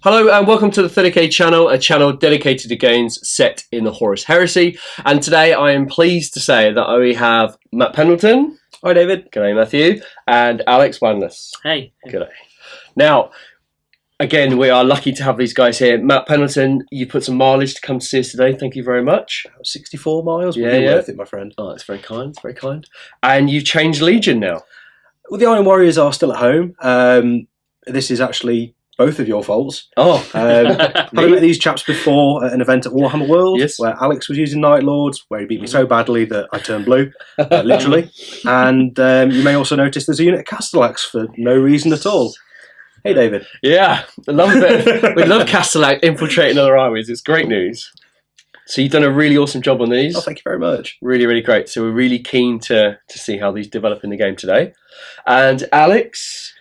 Hello and welcome to the 30k channel, a channel dedicated to games set in the HORUS heresy. And today I am pleased to say that we have Matt Pendleton. Hi David. G'day Matthew. And Alex Wanless. Hey. G'day. Now, again, we are lucky to have these guys here. Matt Pendleton, you put some mileage to come to see us today. Thank you very much. 64 miles. Yeah, yeah. Worth it, my friend. Oh, that's very kind. It's very kind. And you've changed Legion now. Well, the Iron Warriors are still at home. This is actually both of your faults. Oh. I met these chaps before at an event at Warhammer World, Yes. where Alex was using Night Lords, where he beat me so badly that I turned blue, literally. And you may also notice there's a unit of Castellax for no reason at all. Hey, David. Yeah, I love it. We love Castellax infiltrating other armies. It's great news. So you've done a really awesome job on these. Oh, thank you very much. Really, really great. So we're really keen to see how these develop in the game today. And Alex,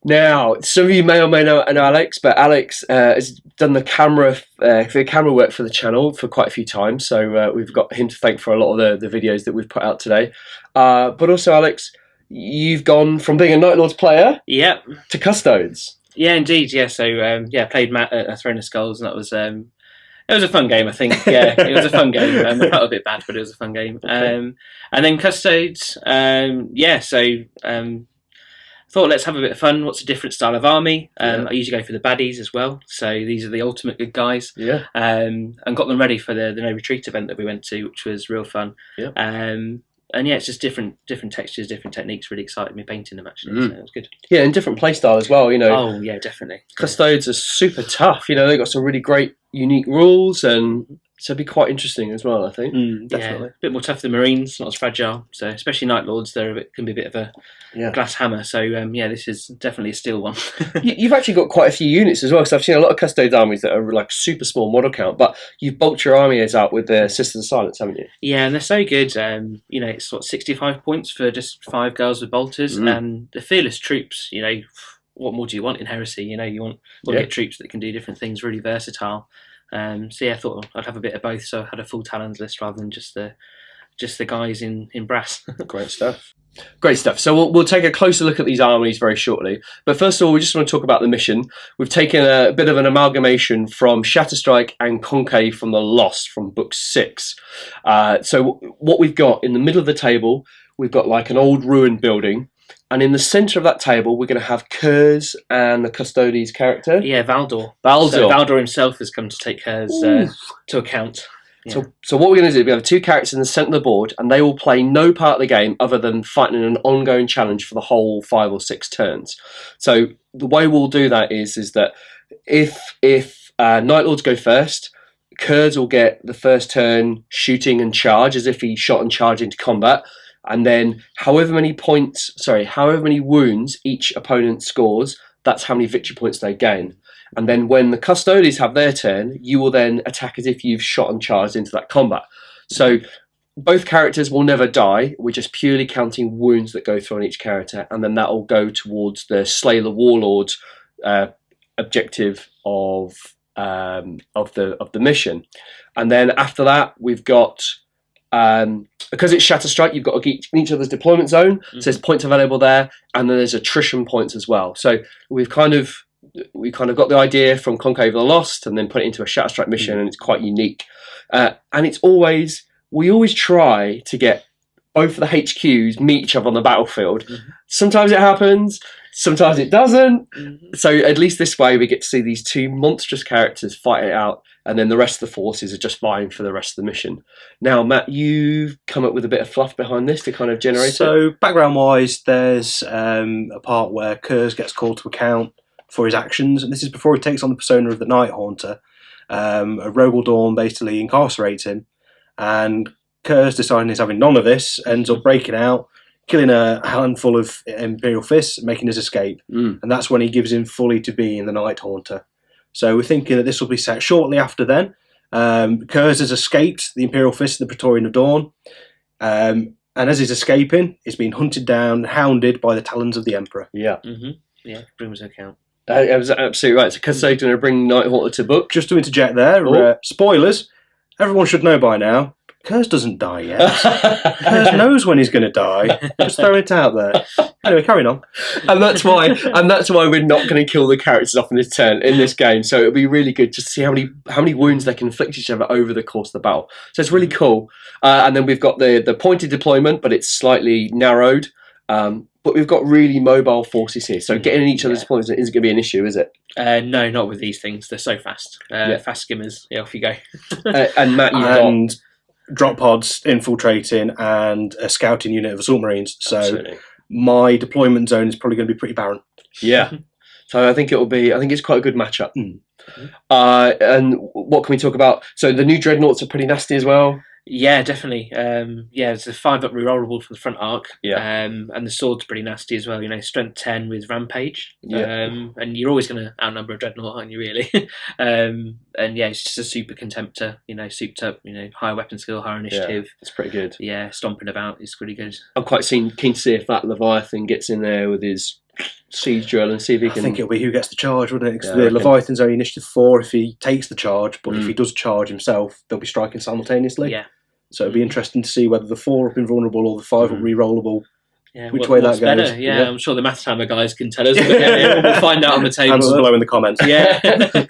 now some of you may or may not know Alex, but Alex has done the camera work for the channel for quite a few times. So we've got him to thank for a lot of the videos that we've put out today. But also, Alex, you've gone from being a Night Lords player, yep, to Custodes. Yeah, indeed. Yeah, so I played Matt at Throne of Skulls, and that was it was a fun game, I think. Yeah, it was a fun game. I felt a bit bad, but it was a fun game. Okay. And then Custodes, thought let's have a bit of fun. What's a different style of army? I usually go for the baddies as well. So these are the ultimate good guys. Yeah. And got them ready for the No Retreat event that we went to, which was real fun. Yeah. And yeah, it's just different textures, different techniques. Really excited me painting them actually. So it was good. Yeah, and different playstyle as well. You know. Oh yeah, definitely. Custodes are super tough. You know, they've got some really great, unique rules, and so it'd be quite interesting as well, I think. Definitely. Yeah, a bit more tough than Marines, not as fragile. So especially Night Lords, can be a bit of a glass hammer. So this is definitely a steel one. You've actually got quite a few units as well, because I've seen a lot of Custodes armies that are like super small model count, but you've bulked your armies out with the Sisters of Silence, haven't you? Yeah, and they're so good. It's 65 points for just 5 girls with bolters, and the fearless troops. You know, what more do you want in Heresy? You know, you want to get troops that can do different things, really versatile. I thought I'd have a bit of both, so I had a full Talons list rather than just the guys in brass. Great stuff. Great stuff. So we'll take a closer look at these armies very shortly. But first of all, we just want to talk about the mission. We've taken a bit of an amalgamation from Shatter and Conclave from the Lost from book 6. So what we've got in the middle of the table, we've got like an old ruined building. And in the centre of that table, we're going to have Kurze and the Custodes character. Yeah, Valdor. So Valdor himself has come to take Kurze to account. Yeah. So what we're going to do, we have 2 characters in the centre of the board, and they will play no part of the game other than fighting an ongoing challenge for the whole 5 or 6 turns. So the way we'll do that is that if Night Lords go first, Kurze will get the first turn shooting and charge as if he shot and charged into combat. And then however many wounds each opponent scores, that's how many victory points they gain. And then when the Custodes have their turn, you will then attack as if you've shot and charged into that combat. So both characters will never die. We're just purely counting wounds that go through on each character, and then that will go towards the Slay the Warlord's objective of the mission. And then after that, we've got because it's Shatter Strike, you've got each other's deployment zone. So there's points available there, and then there's attrition points as well. So we kind of got the idea from Conclave of the Lost, and then put it into a Shatter Strike mission, and it's quite unique. And we always try to get both of the HQs meet each other on the battlefield. Sometimes it happens, sometimes it doesn't. So at least this way we get to see these 2 monstrous characters fight it out, and then the rest of the forces are just vying for the rest of the mission. Now, Matt, you've come up with a bit of fluff behind this to kind of generate it. So background-wise, there's a part where Kurze gets called to account for his actions, and this is before he takes on the persona of the Night Haunter. Rogal Dawn basically incarcerates him, and Kurze, deciding he's having none of this, ends up breaking out, killing a handful of Imperial Fists, making his escape. And that's when he gives in fully to being the Night Haunter. So we're thinking that this will be set shortly after then. Kurze has escaped the Imperial Fist of the Praetorian of Dawn, and as he's escaping, he's being hunted down, hounded by the Talons of the Emperor. Yeah. Yeah, bring us an account. I was absolutely right. So Custode's going to bring Night Haunter to book. Just to interject there, spoilers, everyone should know by now, Kurze doesn't die yet. Kurze knows when he's going to die. Just throw it out there. Anyway, carrying on. and that's why we're not going to kill the characters off in this game. So it'll be really good to see how many wounds they can inflict each other over the course of the battle. So it's really cool. And then we've got the pointed deployment, but it's slightly narrowed. But we've got really mobile forces here, so getting in each other's deployments isn't going to be an issue, is it? No, not with these things. They're so fast. Fast skimmers. Yeah, off you go. And Matt, you've got drop pods infiltrating and a scouting unit of assault marines. So absolutely. My deployment zone is probably going to be pretty barren. Yeah. So I think it's quite a good matchup. And what can we talk about? So the new dreadnoughts are pretty nasty as well. Yeah, definitely. It's a 5-up rerollable from the front arc. Yeah. And the sword's pretty nasty as well. Strength 10 with rampage. Yeah. And you're always going to outnumber a dreadnought, aren't you? Really? It's just a super contemptor. Souped up. Higher weapon skill, higher initiative. Yeah, it's pretty good. Yeah, stomping about is pretty good. I'm quite keen to see if that Leviathan gets in there with his siege drill and see if he can. I think it'll be who gets the charge, wouldn't it? 'Cause Yeah, the Leviathan's only initiative 4 if he takes the charge, but if he does charge himself, they'll be striking simultaneously. Yeah. So it'll be interesting to see whether the 4-up invulnerable or the 5-up rerollable, which way that goes. Better? Yeah, I'm sure the Math Hammer guys can tell us. We'll find out on the table below in the comments. Yeah.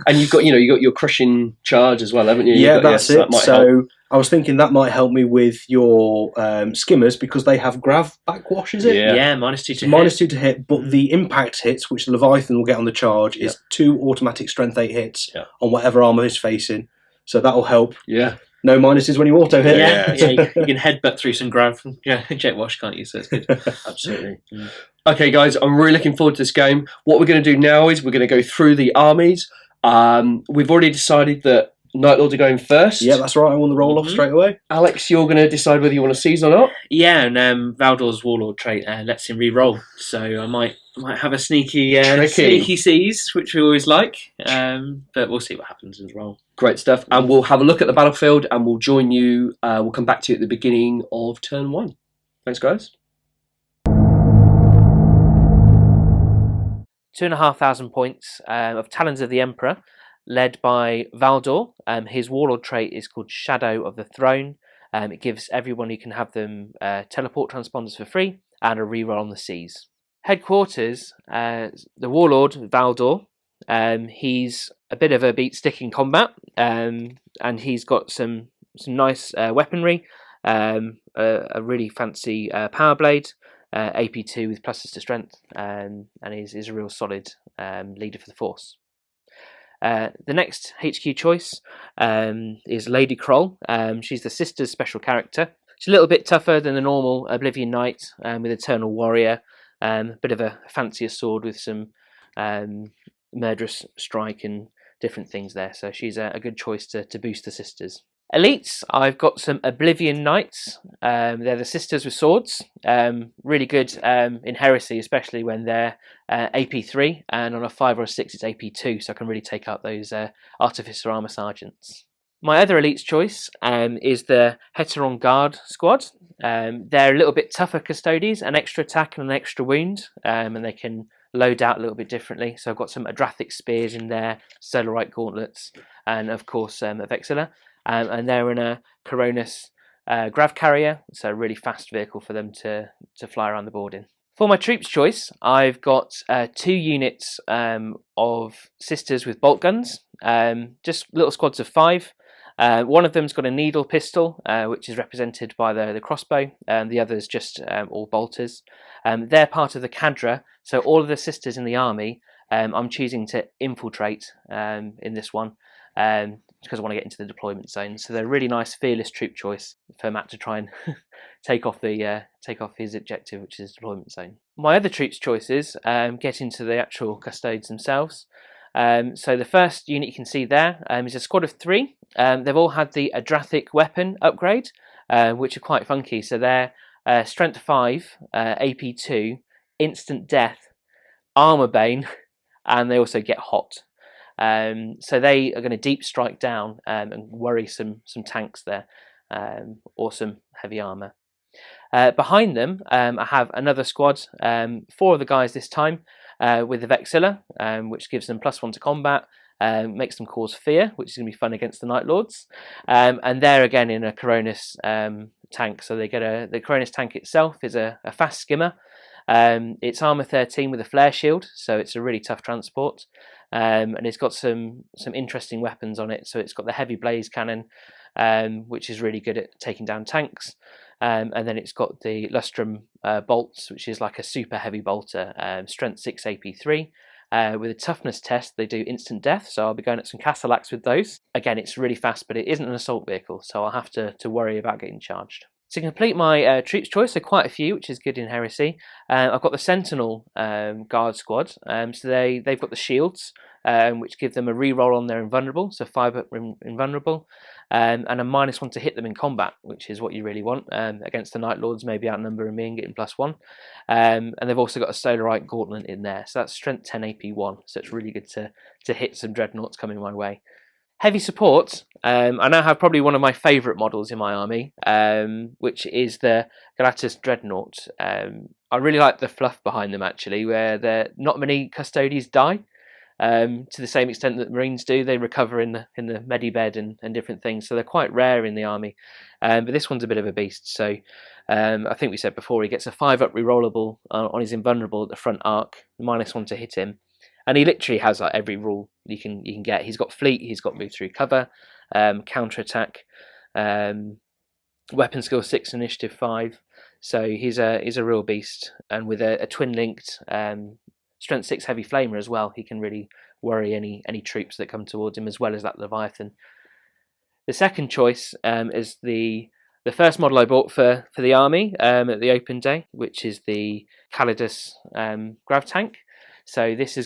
And you've got your crushing charge as well, haven't you? That's it. That might so help. I was thinking that might help me with your skimmers because they have grav backwash, is it? Yeah, -2 to hit. -2 to hit, but the impact hits, which the Leviathan will get on the charge, is 2 automatic strength 8 hits on whatever armour is facing. So that'll help. Yeah. No minuses when you auto hit. Yeah, you can headbutt through some grav jet wash, can't you? So it's good. Absolutely. Okay, guys, I'm really looking forward to this game. What we're going to do now is we're going to go through the armies. We've already decided that Night Lords are going first. Yeah, that's right. I won the roll off straight away. Alex, you're going to decide whether you want to seize or not. Yeah, and Valdor's Warlord trait lets him re-roll, so I might have a sneaky seize, which we always like. But we'll see what happens in the roll. Great stuff, and we'll have a look at the battlefield, and we'll join you. We'll come back to you at the beginning of turn 1. Thanks, guys. 2,500 points of Talons of the Emperor, led by Valdor. His warlord trait is called Shadow of the Throne. It gives everyone who can have them teleport transponders for free and a reroll on the seas. Headquarters, the warlord Valdor. He's a bit of a beat stick in combat, and he's got some nice weaponry. A really fancy power blade. AP2 with pluses to strength, and is a real solid leader for the force. The next HQ choice is Lady Kroll. She's the Sister's special character. She's a little bit tougher than the normal Oblivion Knight with Eternal Warrior. Bit of a fancier sword with some murderous strike and different things there. So she's a good choice to boost the Sisters. Elites, I've got some Oblivion Knights. They're the Sisters with swords. Really good in Heresy, especially when they're AP3, and on a 5 or a 6 it's AP2, so I can really take out those Artificer Armour Sergeants. My other Elites choice is the Heteron Guard squad. They're a little bit tougher custodies, an extra attack and an extra wound, and they can load out a little bit differently. So I've got some Adrathic Spears in there, Solarite Gauntlets, and of course a Vexilla. And they're in a Coronis Grav Carrier, so a really fast vehicle for them to fly around the board in. For my troops choice, I've got 2 units of Sisters with bolt guns, just little squads of 5. One of them's got a needle pistol, which is represented by the crossbow, and the other's just all bolters. They're part of the cadre, so all of the Sisters in the army, I'm choosing to infiltrate in this one. Because I want to get into the deployment zone, so they're a really nice fearless troop choice for Matt to try and take off his objective, which is deployment zone. My other troops choices get into the actual custodes themselves. So the first unit you can see there is a squad of 3. They've all had the Adrathic weapon upgrade, which are quite funky. So they're strength 5, AP2, instant death, armor bane, and they also get hot. So they are going to deep strike down and worry some tanks there. Awesome heavy armor. Behind them, I have another squad, 4 of the guys this time, with the Vexilla, which gives them +1 to combat, makes them cause fear, which is going to be fun against the Night Lords. And they're again in a Coronis tank, so they get the Coronis tank itself is a fast skimmer. It's armor 13 with a flare shield, so it's a really tough transport. And it's got some interesting weapons on it. So it's got the heavy blaze cannon, which is really good at taking down tanks. And then it's got the Lustrum bolts, which is like a super heavy bolter, strength 6 AP3. With a toughness test, they do instant death, so I'll be going at some Castellax with those. Again, it's really fast, but it isn't an assault vehicle, so I'll have to worry about getting charged. To complete my troops choice, so quite a few, which is good in Heresy. I've got the Sentinel Guard Squad, so they've got the shields, which give them a reroll on their invulnerable, so 5 up invulnerable, and a -1 to hit them in combat, which is what you really want against the Night Lords, maybe outnumbering me and getting +1. And they've also got a Solarite Gauntlet in there, so that's strength 10 AP1, so it's really good to hit some Dreadnoughts coming my way. Heavy support, I now have probably one of my favourite models in my army, which is the Galatus Dreadnought. I really like the fluff behind them, actually, where not many Custodies die, to the same extent that Marines do. They recover in the medibed and different things, so they're quite rare in the army. But this one's a bit of a beast, so I think we said before, he gets a 5 up rerollable on his invulnerable at the front arc, -1 to hit him. And he literally has like every rule you can get. He's got fleet, he's got move through cover, counter attack, weapon skill 6, initiative 5. So he's a real beast. And with a twin linked strength 6 heavy flamer as well, he can really worry any troops that come towards him, as well as that Leviathan. The second choice is the first model I bought for the army at the open day, which is the Calidus Grav Tank. So this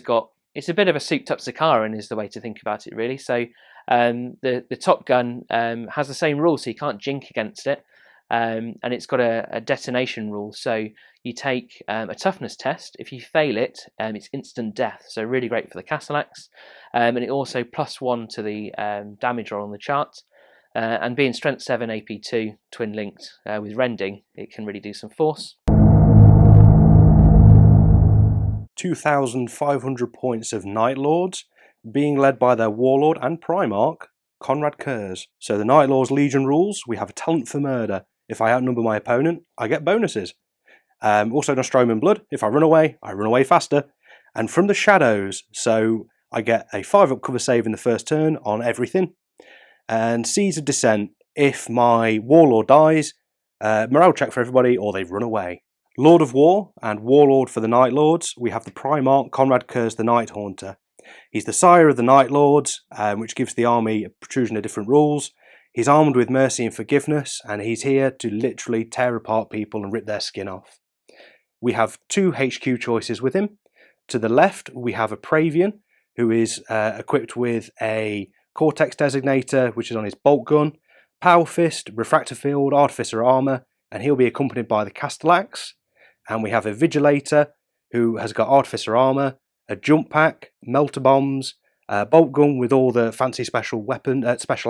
it's a bit of a souped up Zakharan is the way to think about it, really. So the top gun has the same rule, so you can't jink against it, and it's got a detonation rule. So you take a toughness test. If you fail it, it's instant death. So really great for the Castellax, and it also +1 to the damage roll on the chart. And being strength 7 AP2 twin linked with rending, it can really do some force. 2,500 points of Night Lords, being led by their Warlord and Primarch, Konrad Kurze. So the Night Lords Legion rules, we have a talent for murder. If I outnumber my opponent, I get bonuses. Also Nostroman Blood, if I run away faster. And from the shadows, so I get a 5 up cover save in the first turn on everything. And Seeds of Descent, if my Warlord dies, morale check for everybody or they run away. Lord of War and Warlord for the Night Lords, we have the Primarch Konrad Kurze the Night Haunter. He's the sire of the Night Lords, which gives the army a protrusion of different rules. He's armed with mercy and forgiveness, and he's here to literally tear apart people and rip their skin off. We have 2 HQ choices with him. To the left, we have a Praevian, who is equipped with a Cortex Designator, which is on his bolt gun, Power Fist, Refractor Field, Artificer Armour, and he'll be accompanied by the Castellax. And we have a Vigilator, who has got Artificer Armour, a Jump Pack, Melter Bombs, a Bolt Gun with all the fancy special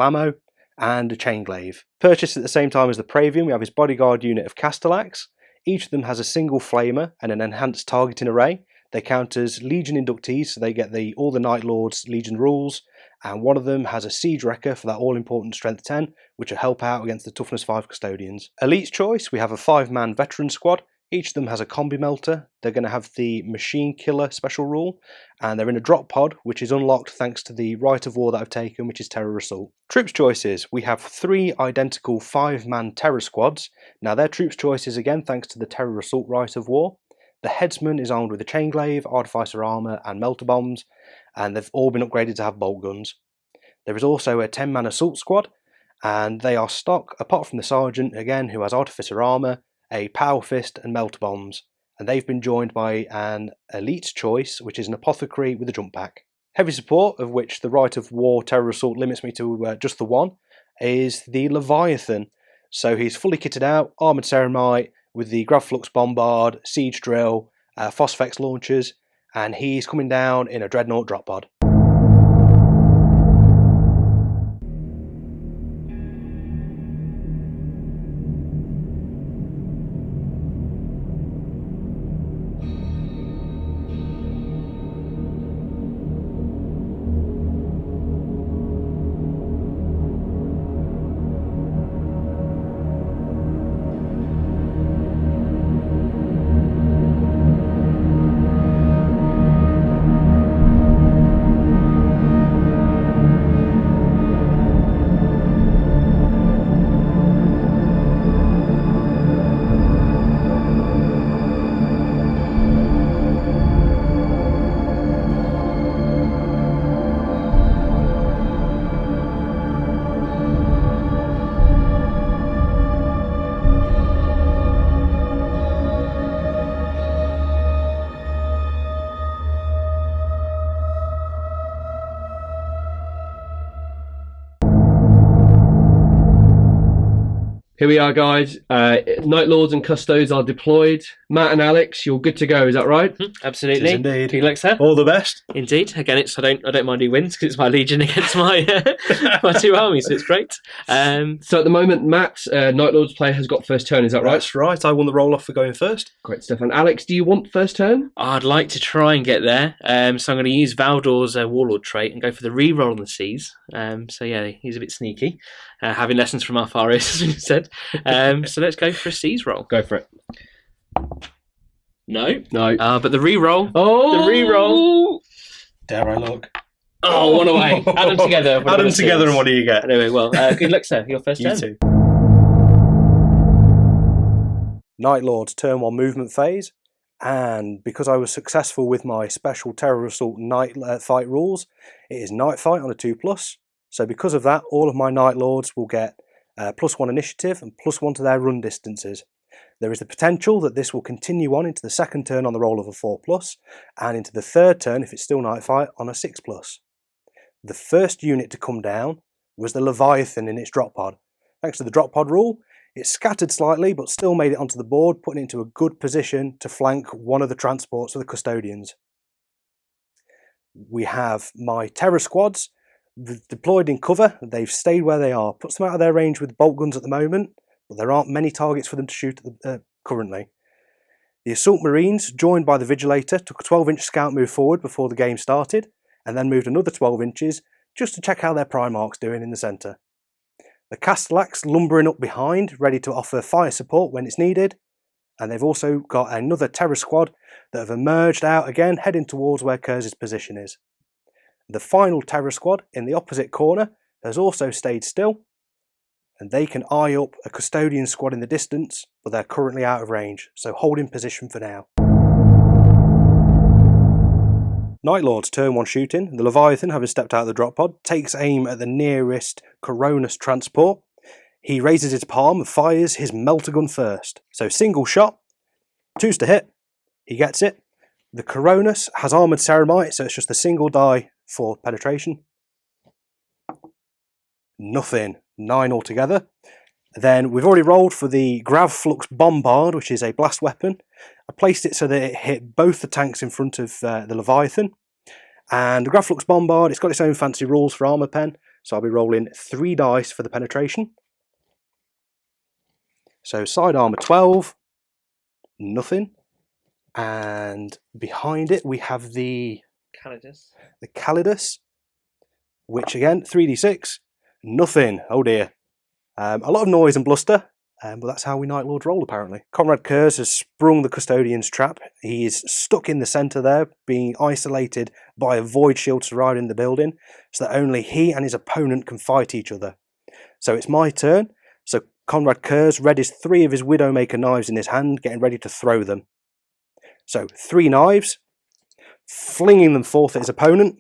ammo, and a Chainglaive. Purchased at the same time as the Praevian, we have his bodyguard unit of Castellax. Each of them has a single flamer and an enhanced targeting array. They count as Legion inductees, so they get all the Night Lords Legion rules, and one of them has a Siege Wrecker for that all-important Strength 10, which will help out against the Toughness 5 Custodians. Elite's choice, we have a 5-man Veteran Squad. Each of them has a Combi Melter. They're going to have the Machine Killer special rule, and they're in a drop pod, which is unlocked thanks to the Rite of War that I've taken, which is Terror Assault. Troops choices, we have 3 identical 5-man Terror Squads. Now their troops choices again thanks to the Terror Assault Rite of War. The Headsman is armed with a Chainglaive, Artificer Armour and Melter Bombs, and they've all been upgraded to have bolt guns. There is also a 10-man Assault Squad, and they are stock, apart from the Sergeant, again, who has Artificer Armour, a Power Fist and Melter Bombs, and they've been joined by an Elite's choice, which is an Apothecary with a Jump Pack. Heavy support, of which the Rite of War Terror Assault limits me to just the one, is the Leviathan. So he's fully kitted out, Armoured Ceramite, with the Gravflux Bombard, Siege Drill, Phosphex launchers, and he's coming down in a Dreadnought drop pod. Here we are, guys. Night Lords and Custodes are deployed. Matt and Alex, you're good to go. Is that right? Absolutely. It is indeed. Alexa. All the best. Indeed. Again, I don't mind who wins because it's my legion against my my two armies, so it's great. So at the moment, Matt, Night Lords player, has got first turn. Is that right? That's right. I won the roll off for going first. Great stuff. And Alex, do you want first turn? I'd like to try and get there. So I'm going to use Valdor's Warlord trait and go for the re-roll on the seas. So yeah, he's a bit sneaky, having lessons from our Faris, as we said. So let's go for a seas roll. Go for it. No. No. But the re-roll. Oh! The re-roll. Dare I look? Oh, one away. Add them together. Add them together and what do you get? Anyway, well, good luck, sir. Your first You turn. too. Night Lord's turn 1 movement phase, and because I was successful with my special Terror Assault night fight rules, it is night fight on a 2+. So because of that, all of my Night Lords will get +1 initiative and +1 to their run distances. There is the potential that this will continue on into the second turn on the roll of a 4+, and into the third turn, if it's still night fight, on a 6+. The first unit to come down was the Leviathan in its drop pod. Thanks to the drop pod rule, it scattered slightly but still made it onto the board, putting it into a good position to flank one of the transports of the Custodians. We have my Terror squads deployed in cover. They've stayed where they are. Puts them out of their range with bolt guns at the moment, but there aren't many targets for them to shoot currently. The Assault Marines, joined by the Vigilator, took a 12-inch scout move forward before the game started, and then moved another 12 inches just to check how their Primarch's doing in the centre. The Castellax lumbering up behind, ready to offer fire support when it's needed, and they've also got another Terror squad that have emerged out again, heading towards where Kurze's position is. The final Terror squad in the opposite corner has also stayed still, and they can eye up a Custodian squad in the distance, but they're currently out of range, so hold in position for now. Night Lord's turn 1 shooting. The Leviathan, having stepped out of the drop pod, takes aim at the nearest Coronas transport. He raises his palm and fires his melter gun first. So single shot, 2's to hit. He gets it. The Coronas has armoured ceramite, so it's just a single die for penetration. Nothing. 9 altogether. Then we've already rolled for the Grav Flux Bombard, which is a blast weapon. I placed it so that it hit both the tanks in front of the Leviathan. And the Grav Flux Bombard, it's got its own fancy rules for armour pen, so I'll be rolling 3 dice for the penetration. So side armour 12, nothing. And behind it we have the Calidus, which again, 3d6, nothing. Oh dear. A lot of noise and bluster, but that's how we Night Lords roll apparently. Konrad Kurze has sprung the Custodian's trap. He is stuck in the centre there, being isolated by a void shield surrounding the building, so that only he and his opponent can fight each other. So it's my turn. So Konrad Kurze readies 3 of his Widowmaker knives in his hand, getting ready to throw them. So 3 knives, flinging them forth at his opponent.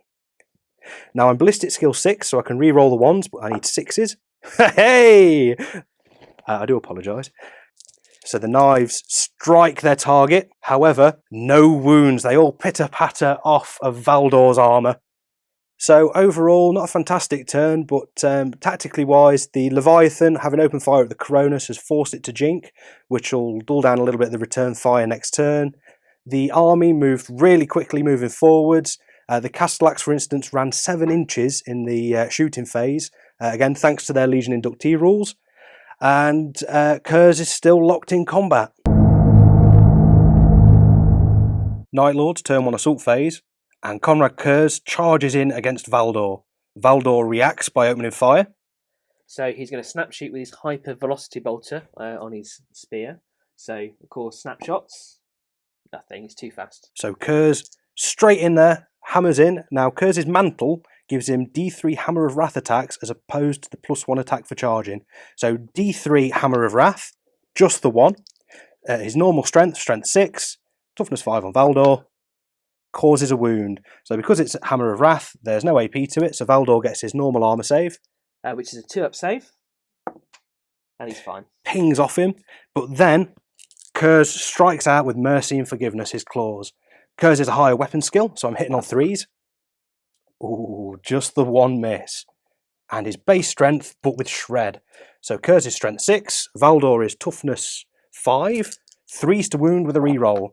Now I'm ballistic skill 6, so I can re-roll the ones, but I need 6s. Hey! I do apologise. So the knives strike their target. However, no wounds. They all pitter-patter off of Valdor's armour. So overall, not a fantastic turn, but tactically wise, the Leviathan, having opened fire at the Coronas, has forced it to jink, which will dull down a little bit the return fire next turn. The army moved really quickly moving forwards. The Castellax, for instance, ran 7 inches in the shooting phase, again thanks to their Legion inductee rules, and Kurze is still locked in combat. Night Lord's turn 1 assault phase, and Konrad Kurze charges in against Valdor. Valdor reacts by opening fire. So he's going to snap shoot with his hyper velocity bolter on his spear. So of course snapshots, nothing, it's too fast. So Kurze straight in there, hammers in. Now Kurze's mantle gives him D3 Hammer of Wrath attacks as opposed to the +1 attack for charging. So D3 Hammer of Wrath, just the one. His normal strength, strength 6, toughness 5 on Valdor, causes a wound. So because it's Hammer of Wrath, there's no AP to it, so Valdor gets his normal armour save. Which is a 2-up save, and he's fine. Pings off him, but then Kurze strikes out with Mercy and Forgiveness, his claws. Kurze is a higher weapon skill, so I'm hitting on 3s. Ooh, just the one miss. And his base strength, but with Shred. So Kurze is strength 6, Valdor is toughness 5, 3s to wound with a reroll.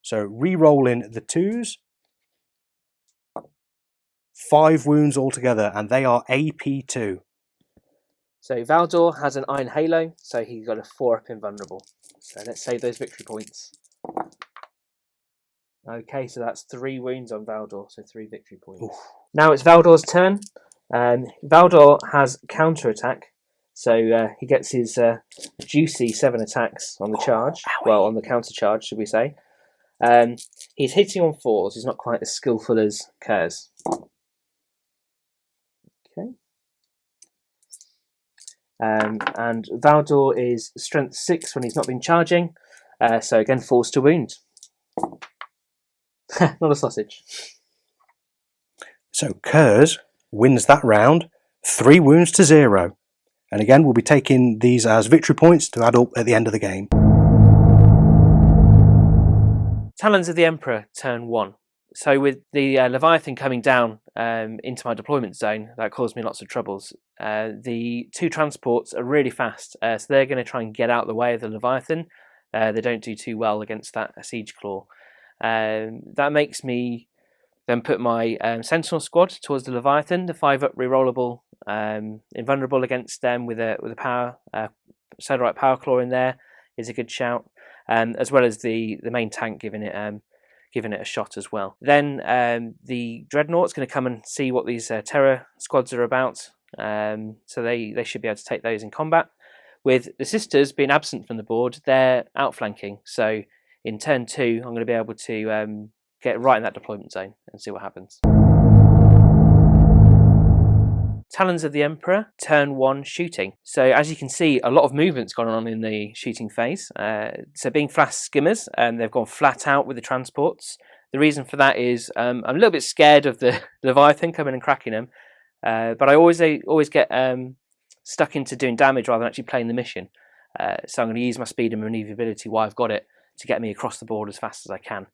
So re-rolling the 2s, 5 wounds altogether, and they are AP2. So Valdor has an Iron Halo, so he got a 4 up invulnerable. So let's save those victory points. Okay, so that's 3 wounds on Valdor, so 3 victory points. Oof. Now it's Valdor's turn. Valdor has counter attack, so he gets his juicy 7 attacks on the charge. Well, on the counter charge, should we say. He's hitting on 4s. He's not quite as skillful as Kurze. Okay. And Valdor is strength 6 when he's not been charging. So again, 4s to wound. Not a sausage. So Kurze wins that round, 3 wounds to 0. And again, we'll be taking these as victory points to add up at the end of the game. Talons of the Emperor, turn 1. So with the Leviathan coming down into my deployment zone, that caused me lots of troubles. The 2 transports are really fast, so they're going to try and get out the way of the Leviathan. They don't do too well against that Siege Claw. That makes me then put my Sentinel squad towards the Leviathan, the 5-up rerollable, invulnerable against them with a power Solarite Power Claw in there is a good shout, as well as the main tank giving it a shot as well. Then the Dreadnought's going to come and see what these Terror squads are about, so they should be able to take those in combat. With the Sisters being absent from the board, they're outflanking, so in turn 2 I'm going to be able to get right in that deployment zone and see what happens. Talons of the Emperor, turn 1 shooting. So as you can see, a lot of movement's gone on in the shooting phase. So being fast skimmers, they've gone flat out with the transports. The reason for that is I'm a little bit scared of the Leviathan coming and cracking them, but I always get stuck into doing damage rather than actually playing the mission. So I'm going to use my speed and maneuverability while I've got it to get me across the board as fast as I can.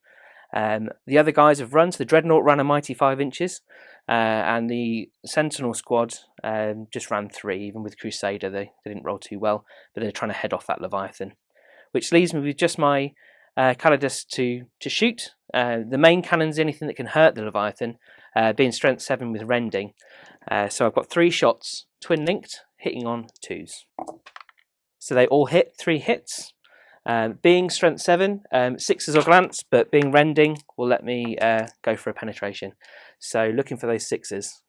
The other guys have run, so the Dreadnought ran a mighty 5 inches, and the Sentinel squad just ran 3. Even with Crusader, they didn't roll too well, but they're trying to head off that Leviathan. Which leaves me with just my Calidus to shoot. The main cannon's anything that can hurt the Leviathan, being strength 7 with rending. So I've got 3 shots, twin linked, hitting on 2s. So they all hit, 3 hits. Being strength 7, 6s or glance, but being rending will let me go for a penetration. So looking for those 6s.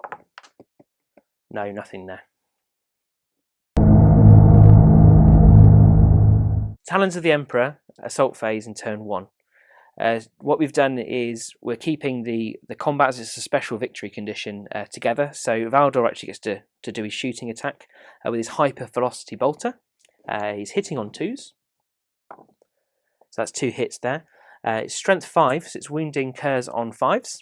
No, nothing there. Talons of the Emperor, assault phase in turn 1. What we've done is we're keeping the combat as it's a special victory condition together. So Valdor actually gets to do his shooting attack with his hyper velocity bolter. He's hitting on 2s. So that's 2 hits there. It's strength 5, so it's wounding Kurze on 5s.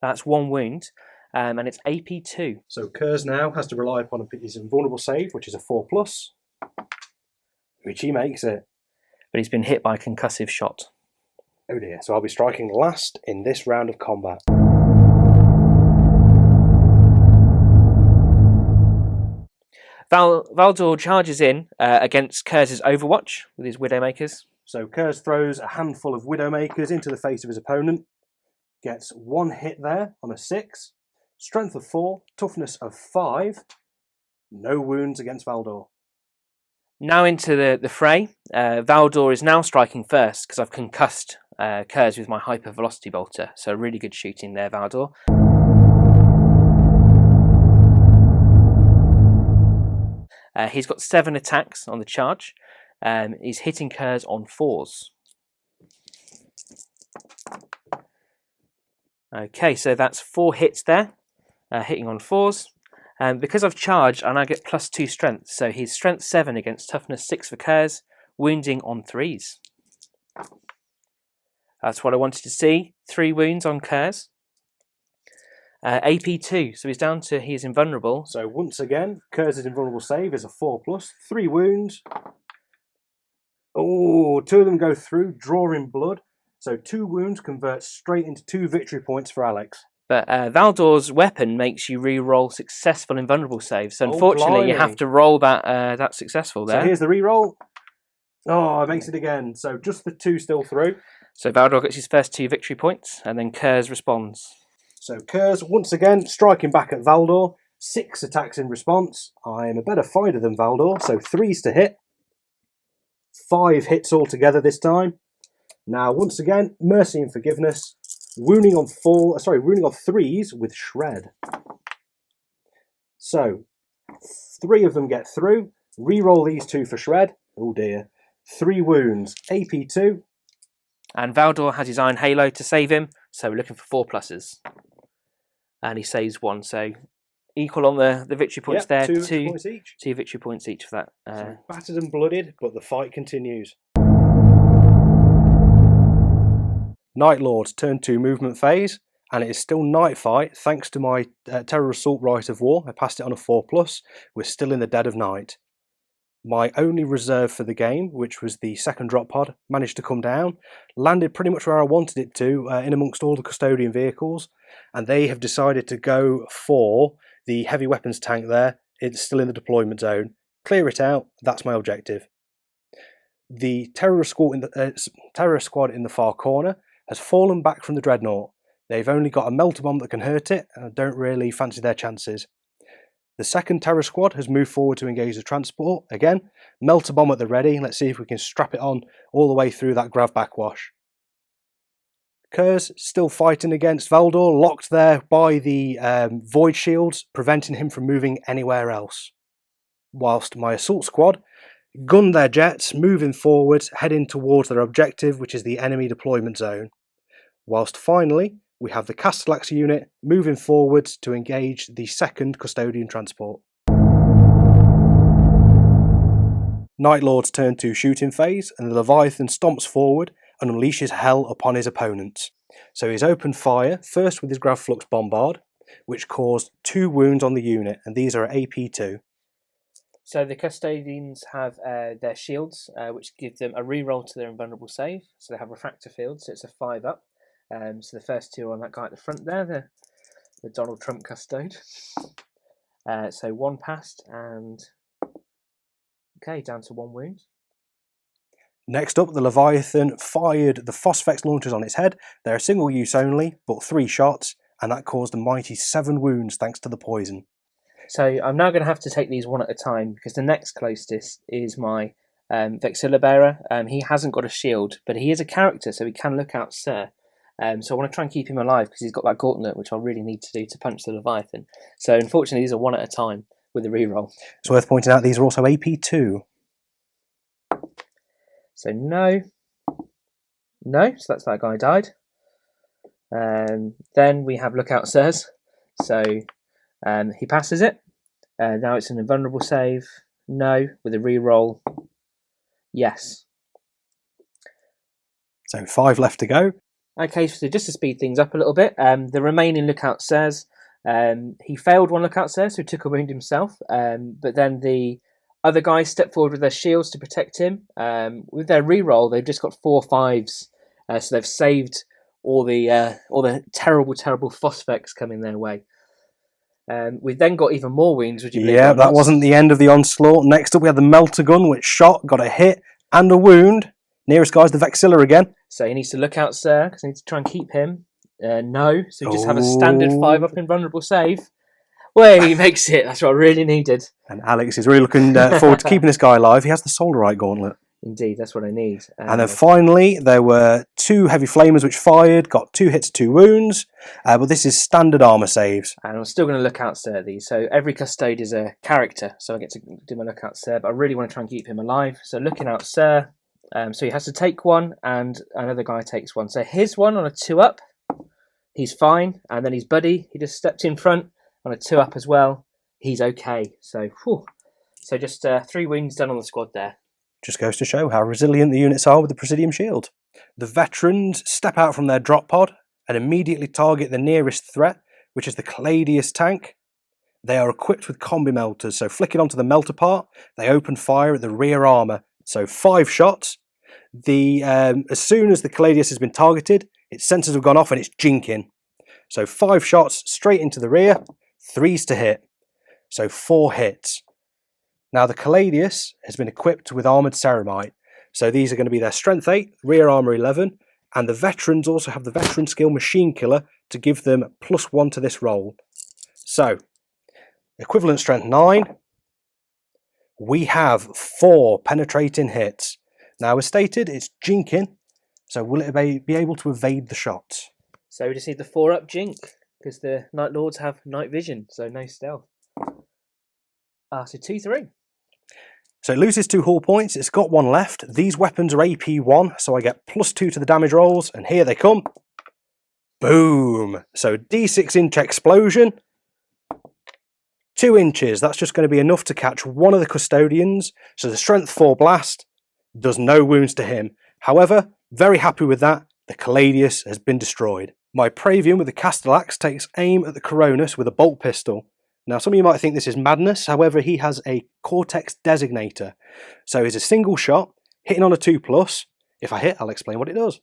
That's 1 wound, and it's AP 2. So Kurze now has to rely upon his invulnerable save, which is a 4+, which he makes it. But he's been hit by a concussive shot. Oh dear, so I'll be striking last in this round of combat. Valdor charges in against Kurze's Overwatch with his Widowmakers. So Kurze throws a handful of Widowmakers into the face of his opponent. Gets 1 hit there on a 6. Strength of 4, toughness of 5. No wounds against Valdor. Now into the fray. Valdor is now striking first because I've concussed Kurze with my hyper velocity bolter. So really good shooting there, Valdor. He's got 7 attacks on the charge. He's hitting Kurze on 4s. Okay, so that's 4 hits there, hitting on 4s. Because I've charged, I now get +2 strength. So he's strength 7 against toughness 6 for Kurze, wounding on 3s. That's what I wanted to see. 3 wounds on Kurze. AP 2, so he's down to he's invulnerable. So once again, Kurze's invulnerable save is a 4+, 3 wounds. Oh, 2 of them go through, drawing blood. So 2 wounds convert straight into 2 victory points for Alex. But Valdor's weapon makes you re-roll successful invulnerable saves. So Oh, unfortunately, you blimey. have to roll that that successful there. So here's the reroll. Oh, it makes it again. So just the 2 still through. So Valdor gets his first 2 victory points, and then Kurze responds. So Kurze, once again, striking back at Valdor. 6 attacks in response. I am a better fighter than Valdor, so 3s to hit. 5 hits altogether this time. Now, once again, mercy and forgiveness. Wounding on 3s with shred. So, 3 of them get through. Reroll these 2 for shred. Oh dear. 3 wounds. AP2. And Valdor has his Iron Halo to save him, so we're looking for 4 pluses. And he saves 1, so equal on the victory points there. 2 victory points each. 2 victory points each for that. So battered and blooded, but the fight continues. Night Lord's turn 2 movement phase, and it is still night fight thanks to my Terror Assault Rite of War. I passed it on a 4+. We're still in the dead of night. My only reserve for the game, which was the second drop pod, managed to come down, landed pretty much where I wanted it to, in amongst all the custodian vehicles, and they have decided to go for the heavy weapons tank there. It's still in the deployment zone. Clear it out, that's my objective. The terror squad in the far corner has fallen back from the dreadnought. They've only got a melter bomb that can hurt it, and I don't really fancy their chances. The second terror squad has moved forward to engage the transport. Again, melter bomb at the ready. Let's see if we can strap it on all the way through that grav backwash. Kurze still fighting against Valdor, locked there by the void shields, preventing him from moving anywhere else. Whilst my assault squad gun their jets, moving forward, heading towards their objective, which is the enemy deployment zone. Whilst finally, we have the Castellax unit moving forward to engage the second custodian transport. Night Lord's turn 2 shooting phase, and the Leviathan stomps forward and unleashes hell upon his opponents. So he's opened fire, first with his Grav Flux Bombard, which caused 2 wounds on the unit, and these are AP2. So the custodians have their shields, which give them a reroll to their invulnerable save. So they have refractor field, so it's a 5 up. So the first 2 are on that guy at the front there, the Donald Trump custode. So 1 passed, and okay, down to 1 wound. Next up, the Leviathan fired the Phosphex launchers on its head. They're a single use only, but 3 shots, and that caused a mighty 7 wounds thanks to the poison. So I'm now going to have to take these one at a time, because the next closest is my Vexilla Bearer. He hasn't got a shield, but he is a character, so he can look out Sir. So I want to try and keep him alive, because he's got that gauntlet, which I'll really need to do to punch the Leviathan. So unfortunately, these are one at a time with the reroll. It's worth pointing out these are also AP2. So no, so that's that guy died. Then we have Lookout Sirs. So he passes it. Now it's an invulnerable save. No, with a reroll. Yes. So 5 left to go. Okay, so just to speed things up a little bit, the remaining Lookout Sirs, he failed 1 Lookout Sir, so he took a wound himself. But then the other guys stepped forward with their shields to protect him. With their reroll, they've just got 4 5s, so they've saved all the terrible Phosphex coming their way. We've then got even more wounds. Would you believe Yeah, that wasn't the end of the onslaught. Next up, we had the Melter Gun, which shot, got a hit and a wound. Nearest guy's the Vexilla again. So he needs to look out, Sir, because I need to try and keep him. No, so he just have a standard 5 up invulnerable save. Well, he makes it. That's what I really needed. And Alex is really looking forward to keeping this guy alive. He has the Solarite Gauntlet. Indeed, that's what I need. And then finally, there were 2 heavy flamers which fired, got 2 hits, 2 wounds. But this is standard armor saves. And I'm still going to look out, Sir, these. So every custode is a character, so I get to do my look out, Sir. But I really want to try and keep him alive. So looking out, Sir. So he has to take 1, and another guy takes 1. So his 1 on a 2 up, he's fine. And then his buddy, he just stepped in front on a 2 up as well. He's okay. So, so just 3 wounds done on the squad there. Just goes to show how resilient the units are with the Presidium Shield. The veterans step out from their drop pod and immediately target the nearest threat, which is the Caladius tank. They are equipped with combi melters, so flicking onto the melter part, they open fire at the rear armour. So 5 shots. As soon as the Caladius has been targeted, its sensors have gone off and it's jinking. So 5 shots straight into the rear, 3s to hit. So 4 hits. Now the Caladius has been equipped with Armoured Ceramite. So these are going to be their Strength 8, Rear Armour 11, and the veterans also have the veteran skill Machine Killer to give them +1 to this roll. So, equivalent Strength 9, we have 4 penetrating hits. Now as stated, it's jinking, so will it be able to evade the shots? So we just need the 4-up jink, because the Night Lords have night vision, so no stealth. So 2-3. So it loses 2 hull points, it's got 1 left. These weapons are AP 1, so I get +2 to the damage rolls, and here they come. Boom! So D6 inch explosion. 2 inches, that's just going to be enough to catch one of the custodians. So the Strength 4 blast does no wounds to him. However, very happy with that, the Caladius has been destroyed. My Praevian with the Castellax takes aim at the Coronis with a bolt pistol. Now some of you might think this is madness, however he has a Cortex Designator. So it's a single shot, hitting on a 2+. If I hit, I'll explain what it does.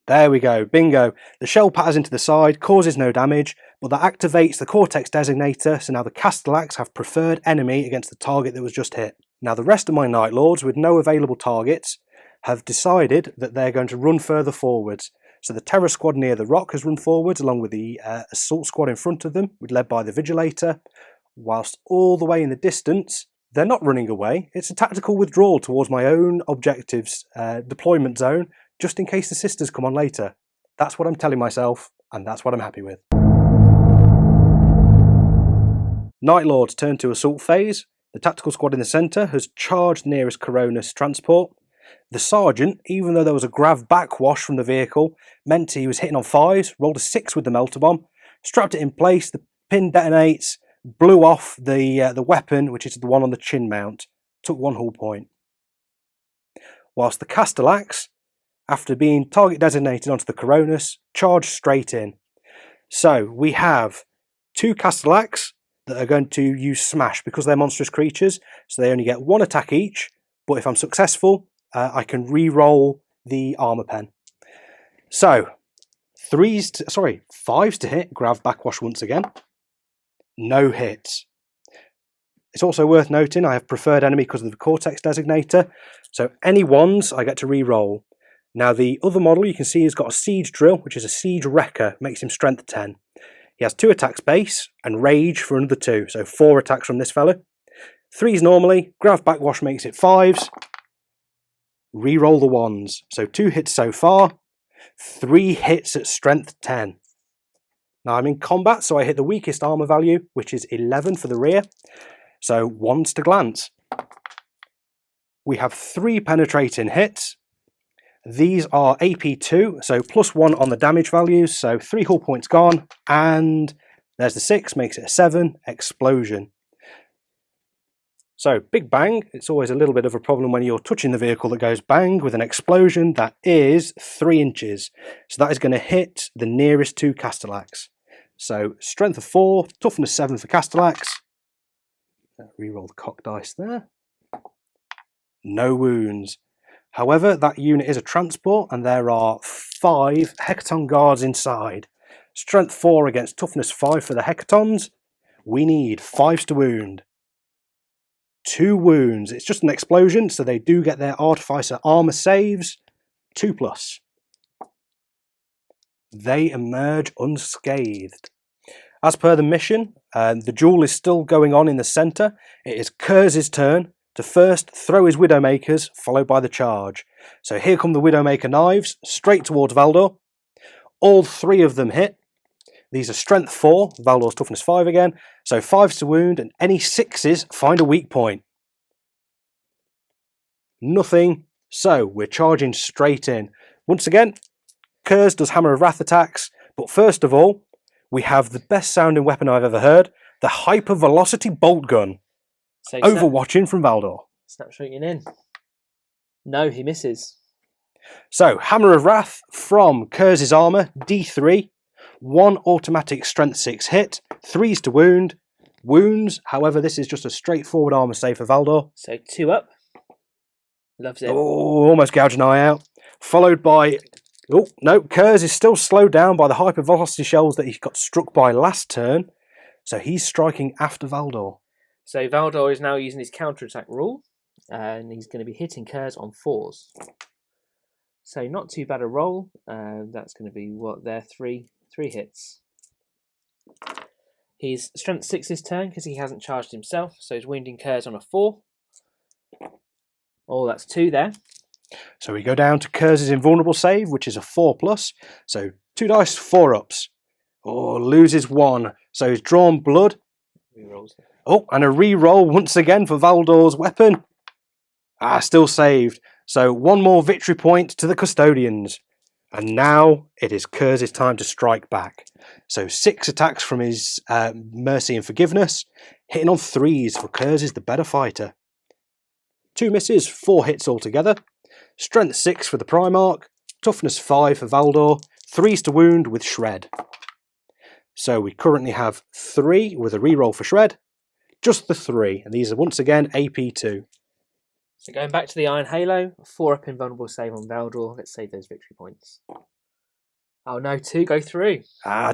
There we go, bingo. The shell patters into the side, causes no damage, but that activates the Cortex Designator, so now the Castellax have preferred enemy against the target that was just hit. Now the rest of my Night Lords, with no available targets, have decided that they're going to run further forwards. So the Terror Squad near the rock has run forwards, along with the Assault Squad in front of them, led by the Vigilator, whilst all the way in the distance, they're not running away. It's a tactical withdrawal towards my own objectives, deployment zone, just in case the sisters come on later. That's what I'm telling myself, and that's what I'm happy with. Night Lords turn to assault phase. The tactical squad in the centre has charged nearest Coronis transport. The sergeant, even though there was a grav backwash from the vehicle, meant he was hitting on 5s, rolled a 6 with the melter bomb, strapped it in place, the pin detonates, blew off the weapon, which is the one on the chin mount, took 1 hull point. Whilst the Castellax, after being target designated onto the Coronis, charged straight in. So we have 2 Castellax that are going to use Smash because they're monstrous creatures, so they only get 1 attack each, but if I'm successful, I can re-roll the armor pen. So, 5s to hit, grav backwash once again. No hits. It's also worth noting I have preferred enemy because of the Cortex Designator, so any 1s I get to re-roll. Now the other model you can see has got a Siege Drill, which is a Siege Wrecker, makes him strength 10. He has 2 attacks base and Rage for another 2, so 4 attacks from this fellow. 3s normally, grav backwash makes it 5s. Reroll the 1s, so 2 hits so far, 3 hits at strength 10. Now I'm in combat, so I hit the weakest armor value, which is 11 for the rear, so 1s to glance. We have 3 penetrating hits. These are AP2, so +1 on the damage values, so 3 hull points gone, and there's the 6, makes it a 7, explosion. So, big bang, it's always a little bit of a problem when you're touching the vehicle that goes bang with an explosion that is 3 inches. So that is going to hit the nearest 2 Castellax. So, strength of 4, toughness 7 for Castellax. Reroll the cock dice there. No wounds. However, that unit is a transport and there are 5 Hecaton guards inside. Strength 4 against toughness 5 for the Hecatons. We need 5s to wound. 2 wounds. It's just an explosion, so they do get their Artificer armor saves. 2+. They emerge unscathed. As per the mission, the duel is still going on in the centre. It is Kurze's turn to first throw his Widowmakers, followed by the charge. So here come the Widowmaker knives, straight towards Valdor. All 3 of them hit. These are strength 4, Valdor's toughness 5 again, so 5s to wound, and any 6s find a weak point. Nothing, so we're charging straight in. Once again, Kurze does Hammer of Wrath attacks, but first of all, we have the best sounding weapon I've ever heard, the Hyper Velocity Bolt Gun. So Overwatching from Valdor. Snapshotting in. No, he misses. So, Hammer of Wrath from Kurze's armour, D3. 1 automatic strength 6 hit, 3s to wound. Wounds, however, this is just a straightforward armour save for Valdor. So 2 up. Loves it. Oh, almost gouged an eye out. Followed by Oh, no, Kurze is still slowed down by the hypervelocity shells that he got struck by last turn, so he's striking after Valdor. So Valdor is now using his counterattack rule, and he's going to be hitting Kurze on 4s. So not too bad a roll. That's going to be what there, three hits. He's strength 6 this turn because he hasn't charged himself, so he's wounding Kurze on a 4. Oh, that's 2 there. So we go down to Kurze's invulnerable save, which is a 4+. So 2 dice, 4-ups. Oh, loses 1. So he's drawn blood. Rerolls. Oh, and a re-roll once again for Valdor's weapon. Still saved. So 1 more victory point to the custodians. And now it is Kurze's time to strike back. So 6 attacks from his Mercy and Forgiveness, hitting on 3s for Kurze's the better fighter. 2 misses, 4 hits altogether. Strength 6 for the Primarch, Toughness 5 for Valdor, 3s to wound with Shred. So we currently have 3 with a reroll for Shred, just the 3, and these are once again AP2. So going back to the Iron Halo, 4-up invulnerable save on Valdor. Let's save those victory points. Oh no, 2 go through.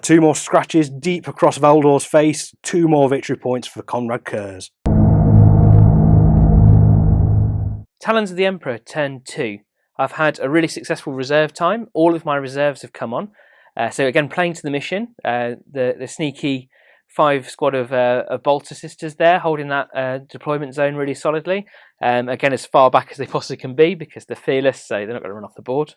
2 more scratches deep across Valdor's face, 2 more victory points for Konrad Kurze. Talons of the Emperor, turn 2. I've had a really successful reserve time. All of my reserves have come on. So again, playing to the mission, the sneaky 5 squad of Bolter sisters there, holding that deployment zone really solidly. Again, as far back as they possibly can be because they're fearless, so they're not going to run off the board.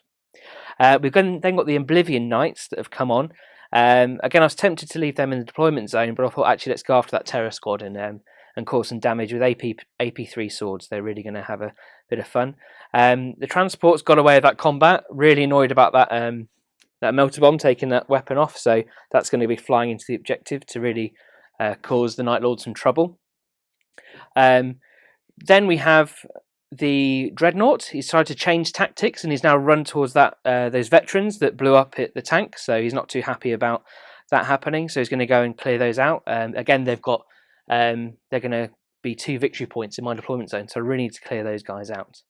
We've then got the Oblivion Knights that have come on. Again, I was tempted to leave them in the deployment zone, but I thought actually let's go after that Terror Squad and cause some damage with AP3 swords. They're really going to have a bit of fun. The transports got away with that combat. Really annoyed about that melter bomb taking that weapon off, so that's going to be flying into the objective to really cause the Night Lord some trouble. Then we have the Dreadnought. He's tried to change tactics and he's now run towards that those veterans that blew up the tank, so he's not too happy about that happening, so he's going to go and clear those out. Again, they've got they're going to be 2 victory points in my deployment zone, so I really need to clear those guys out.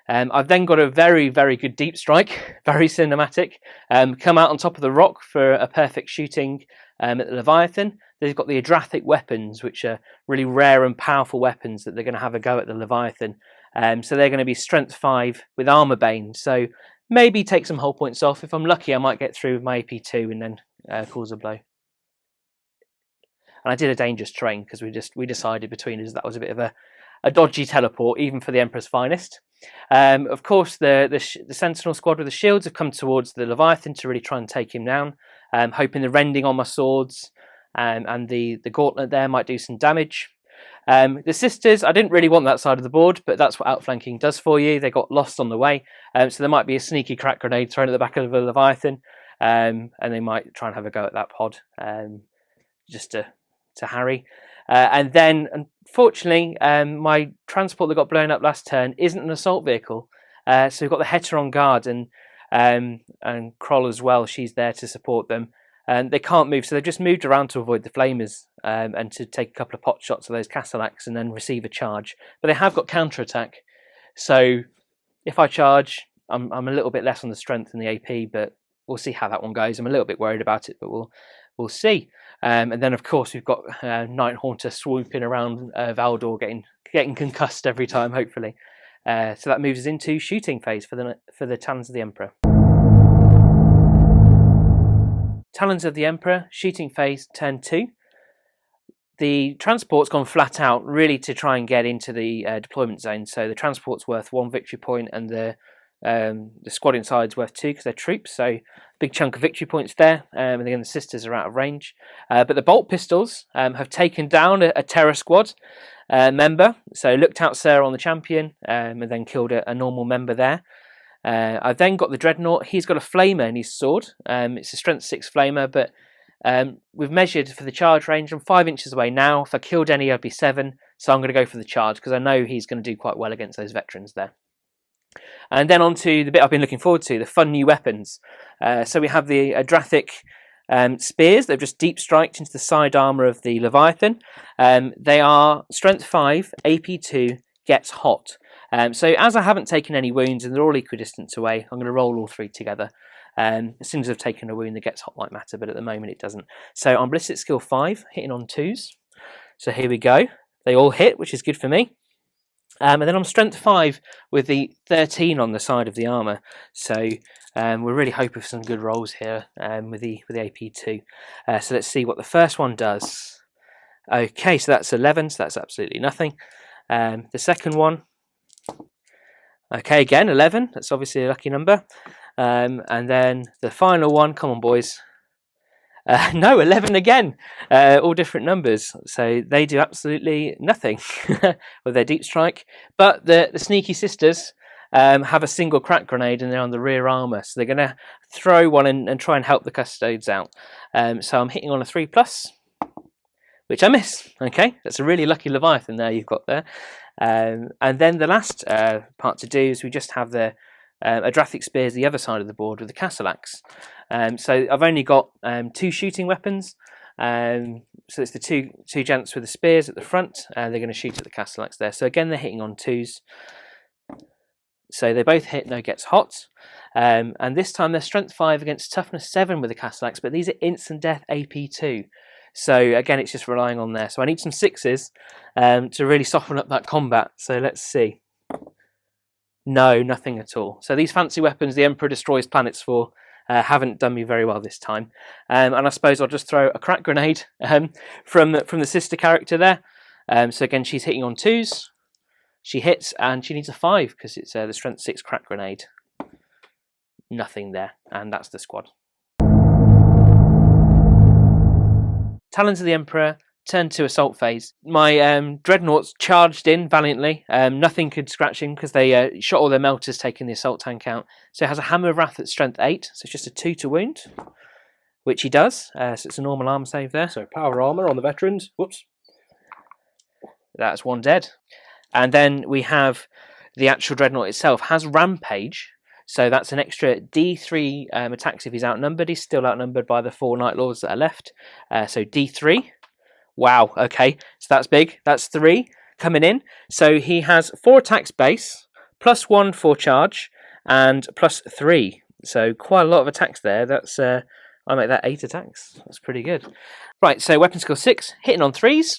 I've then got a very, very good deep strike, very cinematic. Come out on top of the rock for a perfect shooting at the Leviathan. They've got the Adrathic weapons, which are really rare and powerful weapons that they're going to have a go at the Leviathan. So they're going to be strength 5 with armor bane. So maybe take some hull points off. If I'm lucky, I might get through with my AP2 and then cause a blow. And I did a dangerous terrain because we decided between us that was a bit of a dodgy teleport, even for the Emperor's finest. Of course, the Sentinel squad with the shields have come towards the Leviathan to really try and take him down, hoping the rending on my swords and the gauntlet there might do some damage. The sisters, I didn't really want that side of the board, but that's what outflanking does for you. They got lost on the way, so there might be a sneaky crack grenade thrown at the back of the Leviathan, and they might try and have a go at that pod just to harry. And then, unfortunately, my transport that got blown up last turn isn't an assault vehicle. So we've got the Heta on guard and Kroll as well. She's there to support them. And they can't move, so they've just moved around to avoid the flamers and to take a couple of pot shots of those Castellax and then receive a charge. But they have got counterattack. So if I charge, I'm a little bit less on the strength than the AP, but we'll see how that one goes. I'm a little bit worried about it, but we'll see. And then, of course, we've got Night Haunter swooping around Valdor, getting concussed every time, hopefully. So that moves us into shooting phase for the Talons of the Emperor. Talons of the Emperor, shooting phase, turn 2. The transport's gone flat out, really to try and get into the deployment zone. So the transport's worth 1 victory point, and the squad inside's worth 2 because they're troops. So big chunk of victory points there. And again, the sisters are out of range. But the bolt pistols have taken down a Terror Squad member. So looked out Sir on the champion and then killed a normal member there. I've then got the Dreadnought. He's got a flamer in his sword. It's a strength 6 flamer, but we've measured for the charge range. I'm 5 inches away now. If I killed any, I'd be 7. So I'm going to go for the charge because I know he's going to do quite well against those veterans there. And then on to the bit I've been looking forward to, the fun new weapons. So we have the Adrathic spears. They've just deep striked into the side armour of the Leviathan. They are strength 5, AP2, gets hot. So as I haven't taken any wounds and they're all equidistant away, I'm going to roll all 3 together. As soon as I've taken a wound, it gets hot like matter, but at the moment it doesn't. So I'm ballistic skill 5, hitting on 2s. So here we go. They all hit, which is good for me. And then I'm strength 5 with the 13 on the side of the armour. So we're really hoping for some good rolls here with the AP2. So let's see what the first one does. Okay, so that's 11, so that's absolutely nothing. The second one, okay, again 11, that's obviously a lucky number. And then the final one, come on boys. No, 11 again, all different numbers. So they do absolutely nothing with their deep strike. But the sneaky sisters have a single crack grenade and they're on the rear armour. So they're going to throw one and try and help the custodes out. So I'm hitting on a 3+, which I miss. Okay, that's a really lucky Leviathan there you've got there. And then the last part to do is we just have the Adrathic Spears the other side of the board with the Castle Axe. So I've only got 2 shooting weapons. So it's the two gents with the spears at the front. They're going to shoot at the Castle Axe there. So again, they're hitting on 2s. So they both hit, no gets hot. And this time they're strength 5 against toughness 7 with the Castle Axe, but these are instant death AP2. So again, it's just relying on there. So I need some 6s to really soften up that combat. So let's see. No, nothing at all. So these fancy weapons the Emperor destroys planets for haven't done me very well this time. And I suppose I'll just throw a crack grenade from the sister character there. So again, she's hitting on 2s. She hits and she needs a 5 because it's the strength 6 crack grenade. Nothing there, and that's the squad. Talons of the Emperor, turn to assault phase. My dreadnoughts charged in valiantly. Nothing could scratch him because they shot all their melters, taking the assault tank out. So it has a Hammer of Wrath at strength 8, so it's just a 2 to wound, which he does. So it's a normal armor save there. So power armor on the veterans. Whoops. That's 1 dead. And then we have the actual dreadnought itself has Rampage. So that's an extra D3 attacks if he's outnumbered. He's still outnumbered by the 4 Night Lords that are left. So D3. Wow, okay. So that's big. That's 3 coming in. So he has 4 attacks base, +1 for charge, and +3. So quite a lot of attacks there. That's I make that 8 attacks. That's pretty good. Right, so weapon skill 6, hitting on 3s.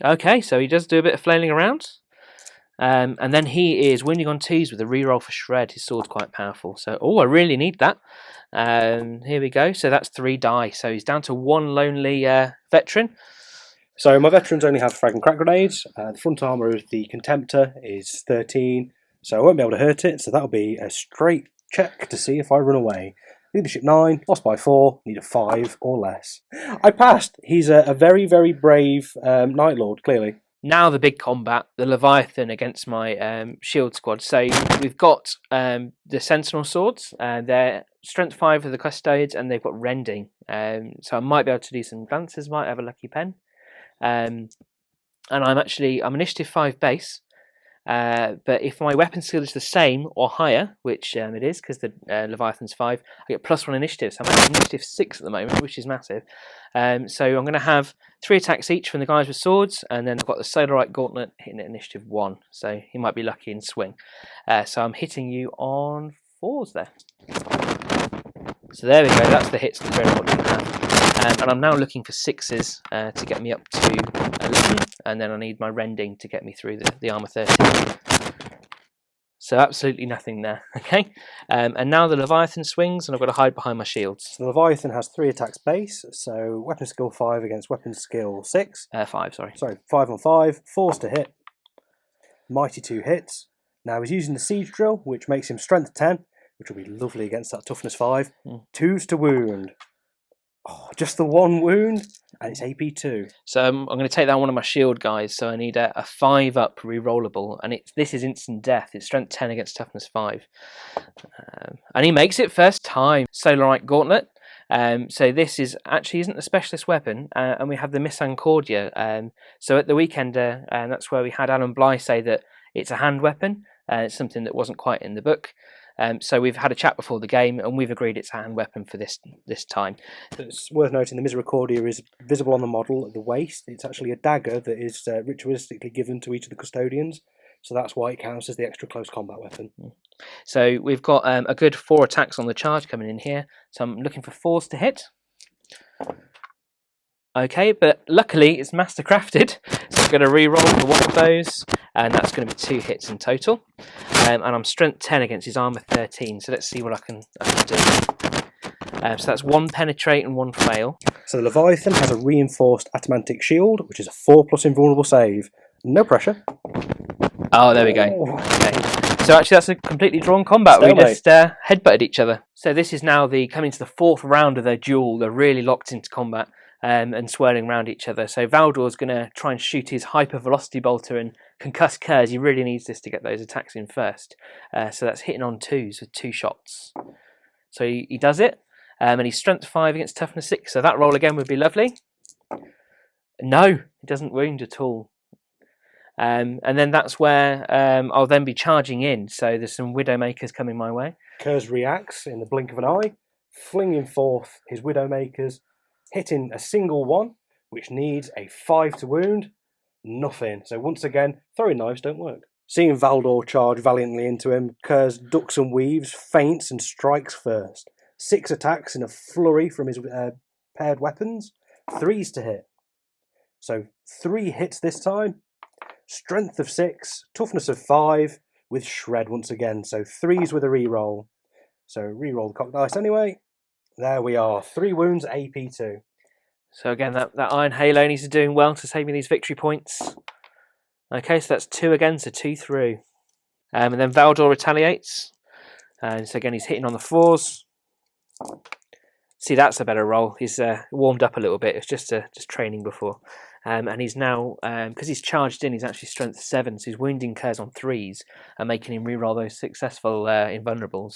Okay, so he does do a bit of flailing around. And then he is wounding on 2s with a reroll for shred. His sword's quite powerful. So, I really need that. Here we go. So that's 3 die. So he's down to 1 lonely veteran. So my veterans only have frag and crack grenades. The front armor of the Contemptor is 13, so I won't be able to hurt it. So that'll be a straight check to see if I run away. Leadership 9, lost by 4, need a 5 or less. I passed. He's a very, very brave Night Lord, clearly. Now the big combat, the Leviathan against my shield squad. So we've got the Sentinel swords. They're strength 5 for the Custodes, and they've got rending. So I might be able to do some glances, might have a lucky pen. And I'm initiative 5 base. But if my weapon skill is the same or higher, which it is because the Leviathan's 5, I get +1 initiative. So I'm at initiative 6 at the moment, which is massive. So I'm going to have 3 attacks each from the guys with swords, and then I've got the Solarite Gauntlet hitting at initiative 1. So he might be lucky in swing. So I'm hitting you on 4s there. So there we go. That's the hits that very much can have. And I'm now looking for 6s to get me up to 11, and then I need my rending to get me through the armor 13. So absolutely nothing there, okay? And now the Leviathan swings, and I've got to hide behind my shields. So the Leviathan has 3 attacks base, so weapon skill 5 against weapon skill 6. 5, sorry. Sorry, 5 on 5, 4s to hit. Mighty 2 hits. Now he's using the Siege Drill, which makes him strength 10, which will be lovely against that toughness 5. 2s to wound. Oh, just the 1 wound, and it's AP2. So I'm going to take down one of my shield guys, so I need a 5-up rerollable, and this is instant death. It's strength 10 against toughness 5. And he makes it first time. Solarite Gauntlet. So this isn't a specialist weapon, and we have the Misericordia. So at the Weekender, that's where we had Alan Bly say that it's a hand weapon. It's something that wasn't quite in the book. So we've had a chat before the game, and we've agreed it's a hand weapon for this time. It's worth noting the Misericordia is visible on the model at the waist. It's actually a dagger that is ritualistically given to each of the custodians, so that's why it counts as the extra close combat weapon. So we've got a good 4 attacks on the charge coming in here. So I'm looking for 4s to hit. Okay, but luckily it's master crafted, so I'm going to re-roll for one of those, and that's going to be 2 hits in total. And I'm strength 10 against his armor 13, so let's see what I can do. So that's 1 penetrate and 1 fail. So the Leviathan has a reinforced adamantic shield, which is a 4+ invulnerable save. No pressure. Oh, there we go. Okay. So actually that's a completely drawn combat. Stalemate. We just headbutted each other. So this is now coming to the 4th round of their duel. They're really locked into combat. And swirling around each other. So Valdor's going to try and shoot his hyper-velocity bolter and concuss Kurze. He really needs this to get those attacks in first. So that's hitting on 2s with 2 shots. So he does it. And he's strength 5 against toughness 6. So that roll again would be lovely. No, it doesn't wound at all. And then that's where I'll then be charging in. So there's some Widowmakers coming my way. Kurze reacts in the blink of an eye, flinging forth his Widowmakers, hitting a single one, which needs a 5 to wound. Nothing. So once again, throwing knives don't work. Seeing Valdor charge valiantly into him, Kurze ducks and weaves, feints and strikes first. 6 attacks in a flurry from his paired weapons. 3s to hit. So 3 hits this time. Strength of 6, toughness of 5, with shred once again. So 3s with a reroll. So reroll the cock dice anyway. There we are, 3 wounds, AP2. So again, that Iron Halo needs to doing well to save me these victory points. Okay, so that's 2 again, so 2 through. And then Valdor retaliates. And so again, he's hitting on the 4s. See, that's a better roll. He's warmed up a little bit. It's just training before. And he's now, because he's charged in, he's actually strength 7, so he's wounding Kurze on 3s and making him reroll those successful invulnerables.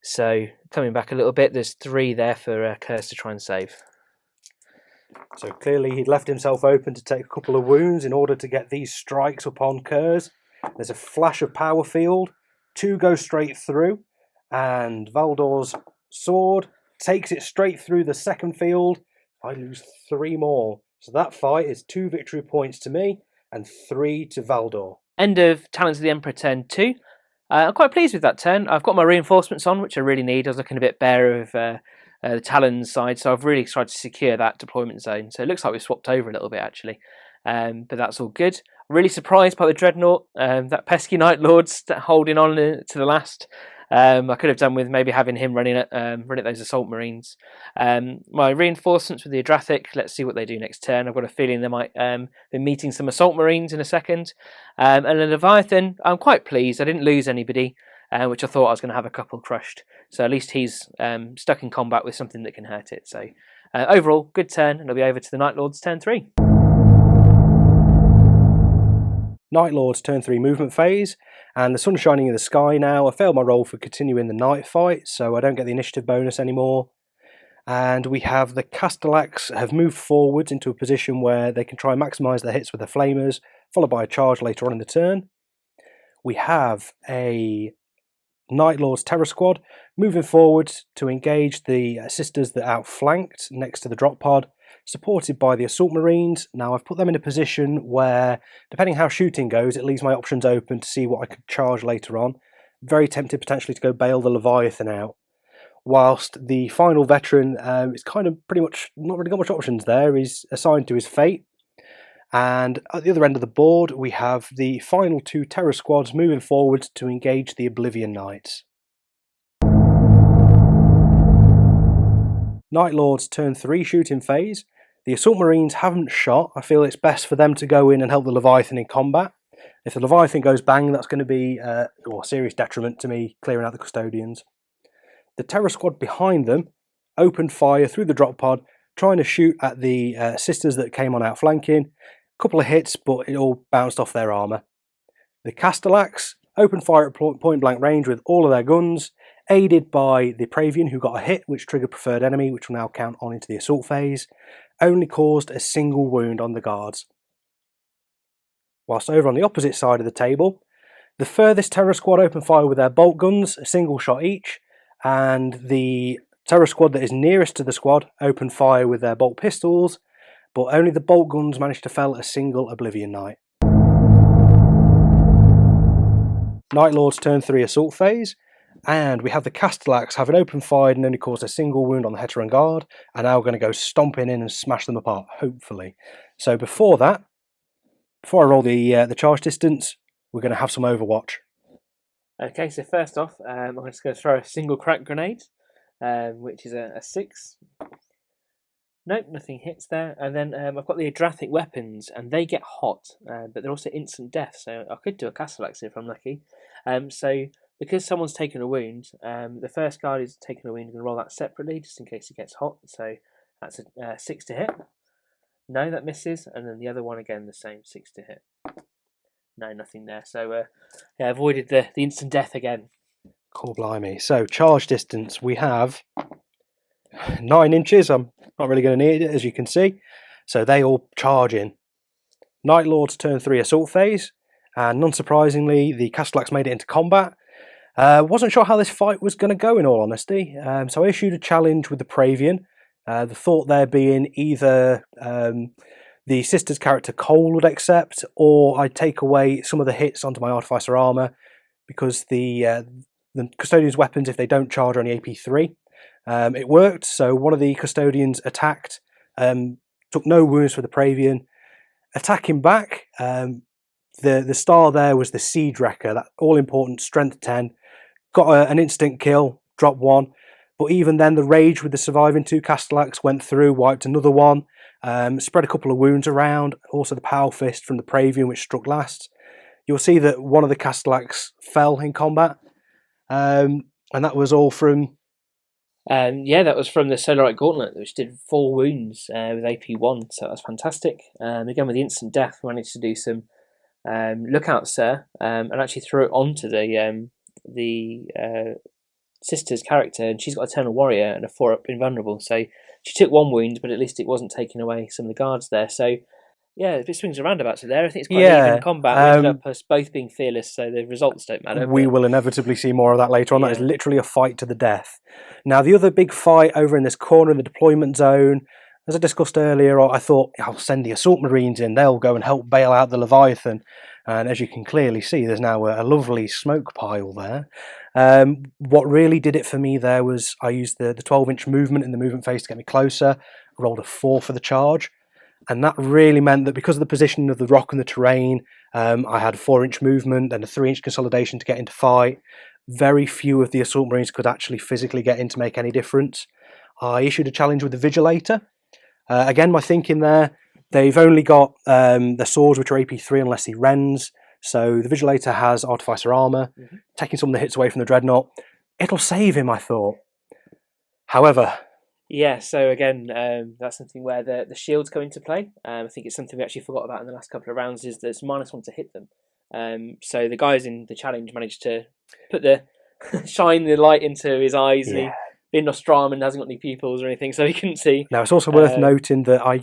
So coming back a little bit, there's 3 there for Kurze to try and save. So clearly he'd left himself open to take a couple of wounds in order to get these strikes upon Kurze. There's a flash of power field, 2 go straight through, and Valdor's sword takes it straight through the second field. I lose 3 more. So that fight is 2 victory points to me and 3 to Valdor. End of Talons of the Emperor turn 2. I'm quite pleased with that turn. I've got my reinforcements on, which I really need. I was looking a bit bare of the Talons side, so I've really tried to secure that deployment zone. So it looks like we've swapped over a little bit, actually. But that's all good. Really surprised by the Dreadnought. That pesky Night Lord's holding on to the last. I could have done with maybe having him running at those Assault Marines. My reinforcements with the Adrathic, let's see what they do next turn. I've got a feeling they might be meeting some Assault Marines in a second. And the Leviathan, I'm quite pleased. I didn't lose anybody, which I thought I was going to have a couple crushed. So at least he's stuck in combat with something that can hurt it. So overall, good turn, and I'll be over to the Night Lord's turn 3. Night Lord's turn 3 movement phase, and the sun's shining in the sky now. I failed my roll for continuing the night fight, so I don't get the initiative bonus anymore. And we have the Castellax have moved forwards into a position where they can try and maximise their hits with their flamers, followed by a charge later on in the turn. We have a Night Lord's Terror Squad moving forward to engage the sisters that outflanked next to the drop pod, supported by the Assault Marines. Now I've put them in a position where, depending how shooting goes, it leaves my options open to see what I could charge later on. Very tempted potentially to go bail the Leviathan out. Whilst the final veteran is kind of pretty much not really got much options there. He's assigned to his fate. And at the other end of the board, we have the final 2 Terror Squads moving forward to engage the Oblivion Knights. Night Lord's turn 3 shooting phase. The Assault Marines haven't shot. I feel it's best for them to go in and help the Leviathan in combat. If the Leviathan goes bang, that's going to be a serious detriment to me clearing out the Custodians. The Terror Squad behind them opened fire through the drop pod, trying to shoot at the sisters that came on outflanking. A couple of hits, but it all bounced off their armour. The Castellax opened fire at point blank range with all of their guns, aided by the Praevian, who got a hit which triggered preferred enemy, which will now count on into the assault phase, only caused a single wound on the guards. Whilst over on the opposite side of the table, the furthest Terror Squad opened fire with their bolt guns, a single shot each, and the Terror Squad that is nearest to the squad opened fire with their bolt pistols, but only the bolt guns managed to fell a single Oblivion Knight. Night Lord's turn 3 assault phase, and we have the Castellax having opened fire and only caused a single wound on the Heteran Guard, and now we're going to go stomping in and smash them apart, hopefully. So before that, before I roll the charge distance, we're going to have some Overwatch. Okay, so first off, I'm just going to throw a single crack grenade, which is a 6. Nope, nothing hits there. And then I've got the Adrathic weapons, and they get hot, but they're also instant death, so I could do a Castellax if I'm lucky. So because someone's taken a wound, the first guard who's taken a wound is going to roll that separately, just in case it gets hot. So that's a 6 to hit. No, that misses. And then the other one, again, the same, 6 to hit. No, nothing there. So yeah, avoided the instant death again. Cool, blimey. So charge distance, we have 9 inches. I'm not really going to need it, as you can see. So they all charge in. Night Lord's turn 3 assault phase, and non-surprisingly, the Castellax made it into combat. Wasn't sure how this fight was going to go, in all honesty. So I issued a challenge with the Praevian. The thought there being either the Sister's character Cole would accept, or I'd take away some of the hits onto my Artificer armour, because the Custodian's weapons, if they don't charge, are only AP3. It worked, so one of the Custodians attacked, took no wounds for the Praevian. Attacking back, the star there was the Siege Wrecker, that all-important strength 10. Got an instant kill, dropped 1. But even then, the rage with the surviving 2 Castellax went through, wiped another one, spread a couple of wounds around, also the Power Fist from the Praevian, which struck last. You'll see that one of the Castellax fell in combat, and that was all from... Yeah, that was from the Solarite Gauntlet, which did 4 wounds with AP1, so that's fantastic. Again, with the instant death, we managed to do some Lookout Sir, and actually threw it onto the Sister's character, and she's got Eternal Warrior and a 4-up Invulnerable, so she took 1 wound, but at least it wasn't taking away some of the guards there. So yeah, a bit swings and roundabouts there. I think it's quite even combat. We ended up us both being fearless, so the results don't matter. We will inevitably see more of that later on. Yeah. That is literally a fight to the death. Now, the other big fight over in this corner in the deployment zone, as I discussed earlier, I thought I'll send the Assault Marines in. They'll go and help bail out the Leviathan. And as you can clearly see, there's now a lovely smoke pile there. What really did it for me there was I used the 12-inch movement in the movement phase to get me closer. I rolled a 4 for the charge. And that really meant that because of the position of the rock and the terrain, I had 4-inch movement and a 3-inch consolidation to get into fight. Very few of the Assault Marines could actually physically get in to make any difference. I issued a challenge with the Vigilator. Again, my thinking there, they've only got their swords, which are AP3 unless he rends. So the Vigilator has Artificer armour, taking some of the hits away from the Dreadnought. It'll save him, I thought. However... Yeah, so again, that's something where the shields come into play. I think it's something we actually forgot about in the last couple of rounds, is that it's -1 to hit them. So the guys in the challenge managed to put shine the light into his eyes, and he being Nostrum and hasn't got any pupils or anything, so he couldn't see. Now, it's also worth noting that I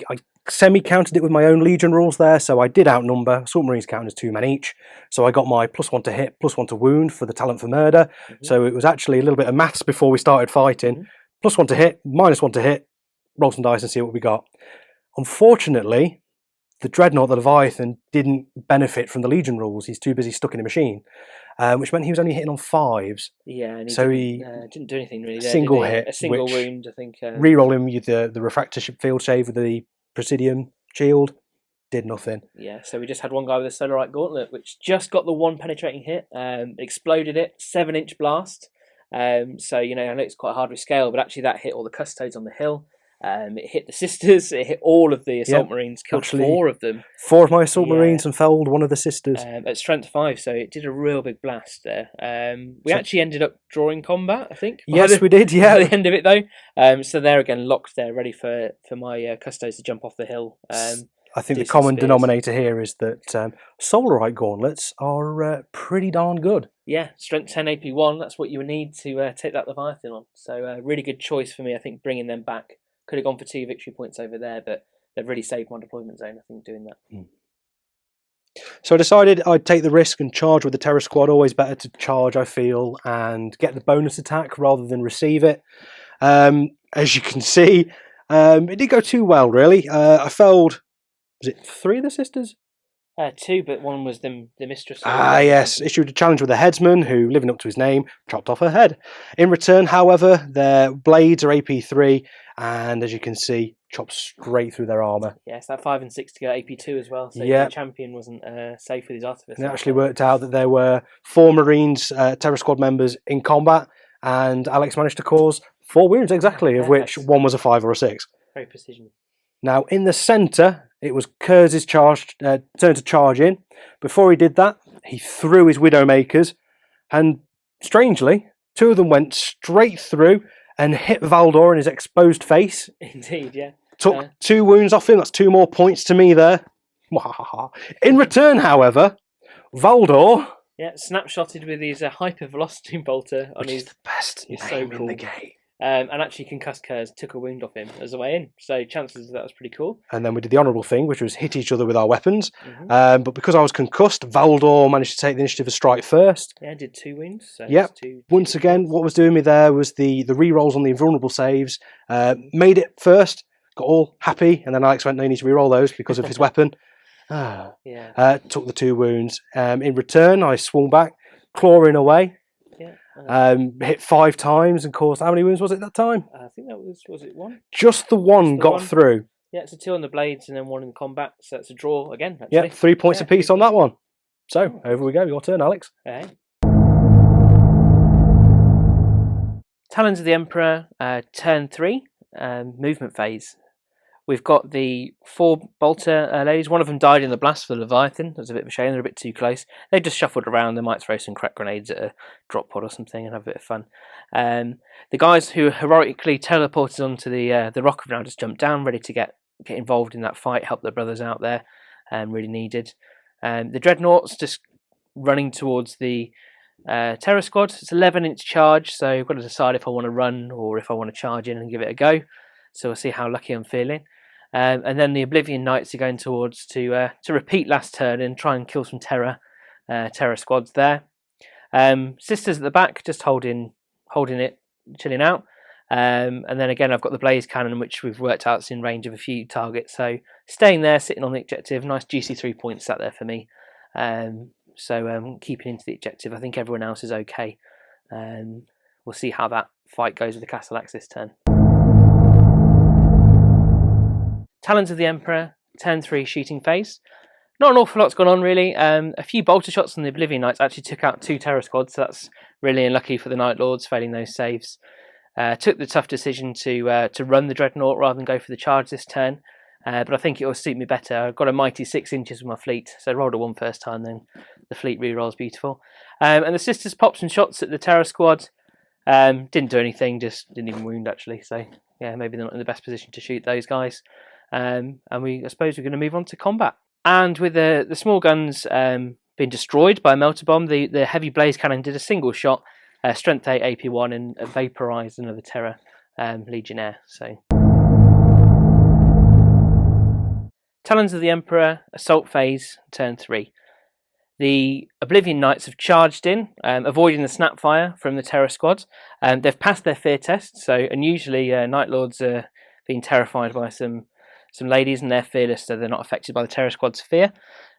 semi-counted it with my own Legion rules there, so I did outnumber. Assault Marines counted as 2 men each, so I got my +1 to hit, +1 to wound for the Talent for Murder. So it was actually a little bit of maths before we started fighting. +1 to hit, -1 to hit, roll some dice and see what we got. Unfortunately, the Dreadnought, the Leviathan, didn't benefit from the Legion rules. He's too busy stuck in a machine, which meant he was only hitting on 5s. Yeah, and he didn't do anything really there, single did he? hit, a single which wound, I think. Reroll him with the Refractor Field Shave with the Presidium Shield, did nothing. Yeah, so we just had one guy with a Solarite Gauntlet, which just got the 1 penetrating hit, exploded it, 7-inch blast. So, I know it's quite hard with scale, but actually that hit all the Custodes on the hill. It hit the Sisters, it hit all of the Assault Marines, killed actually, 4 of them. 4 of my Assault Marines and felled one of the Sisters. At strength 5, so it did a real big blast there. We actually ended up drawing combat, I think. Yes, we did, yeah. At the end of it, though. So they're again locked there, ready for my Custodes to jump off the hill. I think the common denominator here is that Solarite Gauntlets are pretty darn good. Yeah, strength 10 AP1, that's what you would need to take that Leviathan on. So really good choice for me, I think, bringing them back. Could have gone for 2 victory points over there, but they've really saved my deployment zone, I think, doing that. So I decided I'd take the risk and charge with the Terror Squad. Always better to charge, I feel, and get the bonus attack rather than receive it. As you can see, it didn't go too well, really. I felled, was it 3 of the Sisters? Two, but one was the mistress. Yes. Issued a challenge with a headsman who, living up to his name, chopped off her head. In return, however, their blades are AP3, and as you can see, chopped straight through their armour. Yes, that 5 and 6 to go AP2 as well. So Yeah. the champion wasn't safe with his artificer. And it actually worked out that there were 4 Marines, Terror Squad members in combat, and Alex managed to cause 4 wounds exactly, of which one was a 5 or a 6. Very precision. Now, in the centre, it was Kurze's turn to charge in. Before he did that, he threw his Widowmakers, and strangely, 2 of them went straight through and hit Valdor in his exposed face. Indeed, yeah. Took 2 wounds off him. That's 2 more points to me there. In return, however, Valdor... Yeah, snapshotted with his hypervelocity bolter on his... the best name so in the game. And actually concussed Kurze, took a wound off him as a way in. So chances of that was pretty cool. And then we did the honourable thing, which was hit each other with our weapons. But because I was concussed, Valdor managed to take the initiative to strike first. Yeah, did 2 wounds. So yep. Once again, what was doing me there was the re-rolls on the invulnerable saves. Made it first, got all happy, and then Alex went, no, you need to re-roll those because of his weapon. Took the 2 wounds. In return, I swung back, clawing away. Hit 5 times and caused, how many wounds was it that time? I think that was it 1? Just the one got through. Yeah, it's a 2 on the blades and then 1 in combat, so it's a draw again. Actually. Yeah, 3 points apiece on that one. So, over we go, your turn, Alex. Okay. Talons of the Emperor, turn 3, movement phase. We've got the 4 bolter ladies. One of them died in the blast for the Leviathan. That was a bit of a shame. They're a bit too close. They just shuffled around. They might throw some crack grenades at a drop pod or something and have a bit of fun. The guys who heroically teleported onto the rock have now just jumped down, ready to get involved in that fight, help their brothers out there. Really needed. The Dreadnoughts just running towards the Terror Squad. It's 11-inch charge, so I've got to decide if I want to run or if I want to charge in and give it a go. So we'll see how lucky I'm feeling. And then the Oblivion Knights are going towards to repeat last turn and try and kill some terror squads there. Sisters at the back just holding it, chilling out. And then again, I've got the Blaze Cannon, which we've worked out is in range of a few targets. So staying there, sitting on the objective, nice juicy 3 points sat there for me. So keeping into the objective. I think everyone else is okay. We'll see how that fight goes with the Castle Axe this turn. Talons of the Emperor, turn 3 shooting phase. Not an awful lot's gone on really. A few bolter shots on the Oblivion Knights actually took out 2 terror squads, so that's really unlucky for the Night Lords, failing those saves. Took the tough decision to run the Dreadnought rather than go for the charge this turn, but I think it will suit me better. I've got a mighty 6 inches with my fleet, so I rolled a 1 first time, then the fleet re-rolls beautiful. And the Sisters popped some shots at the terror squad. Didn't do anything, just didn't even wound actually, so yeah, maybe they're not in the best position to shoot those guys. And I suppose we're going to move on to combat. And with the small guns being destroyed by a melter bomb, the heavy blaze cannon did a single shot, strength 8 AP1, and vaporised another terror legionnaire. So, Talons of the Emperor, assault phase, turn 3. The Oblivion Knights have charged in, avoiding the snapfire from the terror squad. They've passed their fear test, so unusually Night Lords are being terrified by some ladies, and they're fearless, so they're not affected by the terror squad's fear.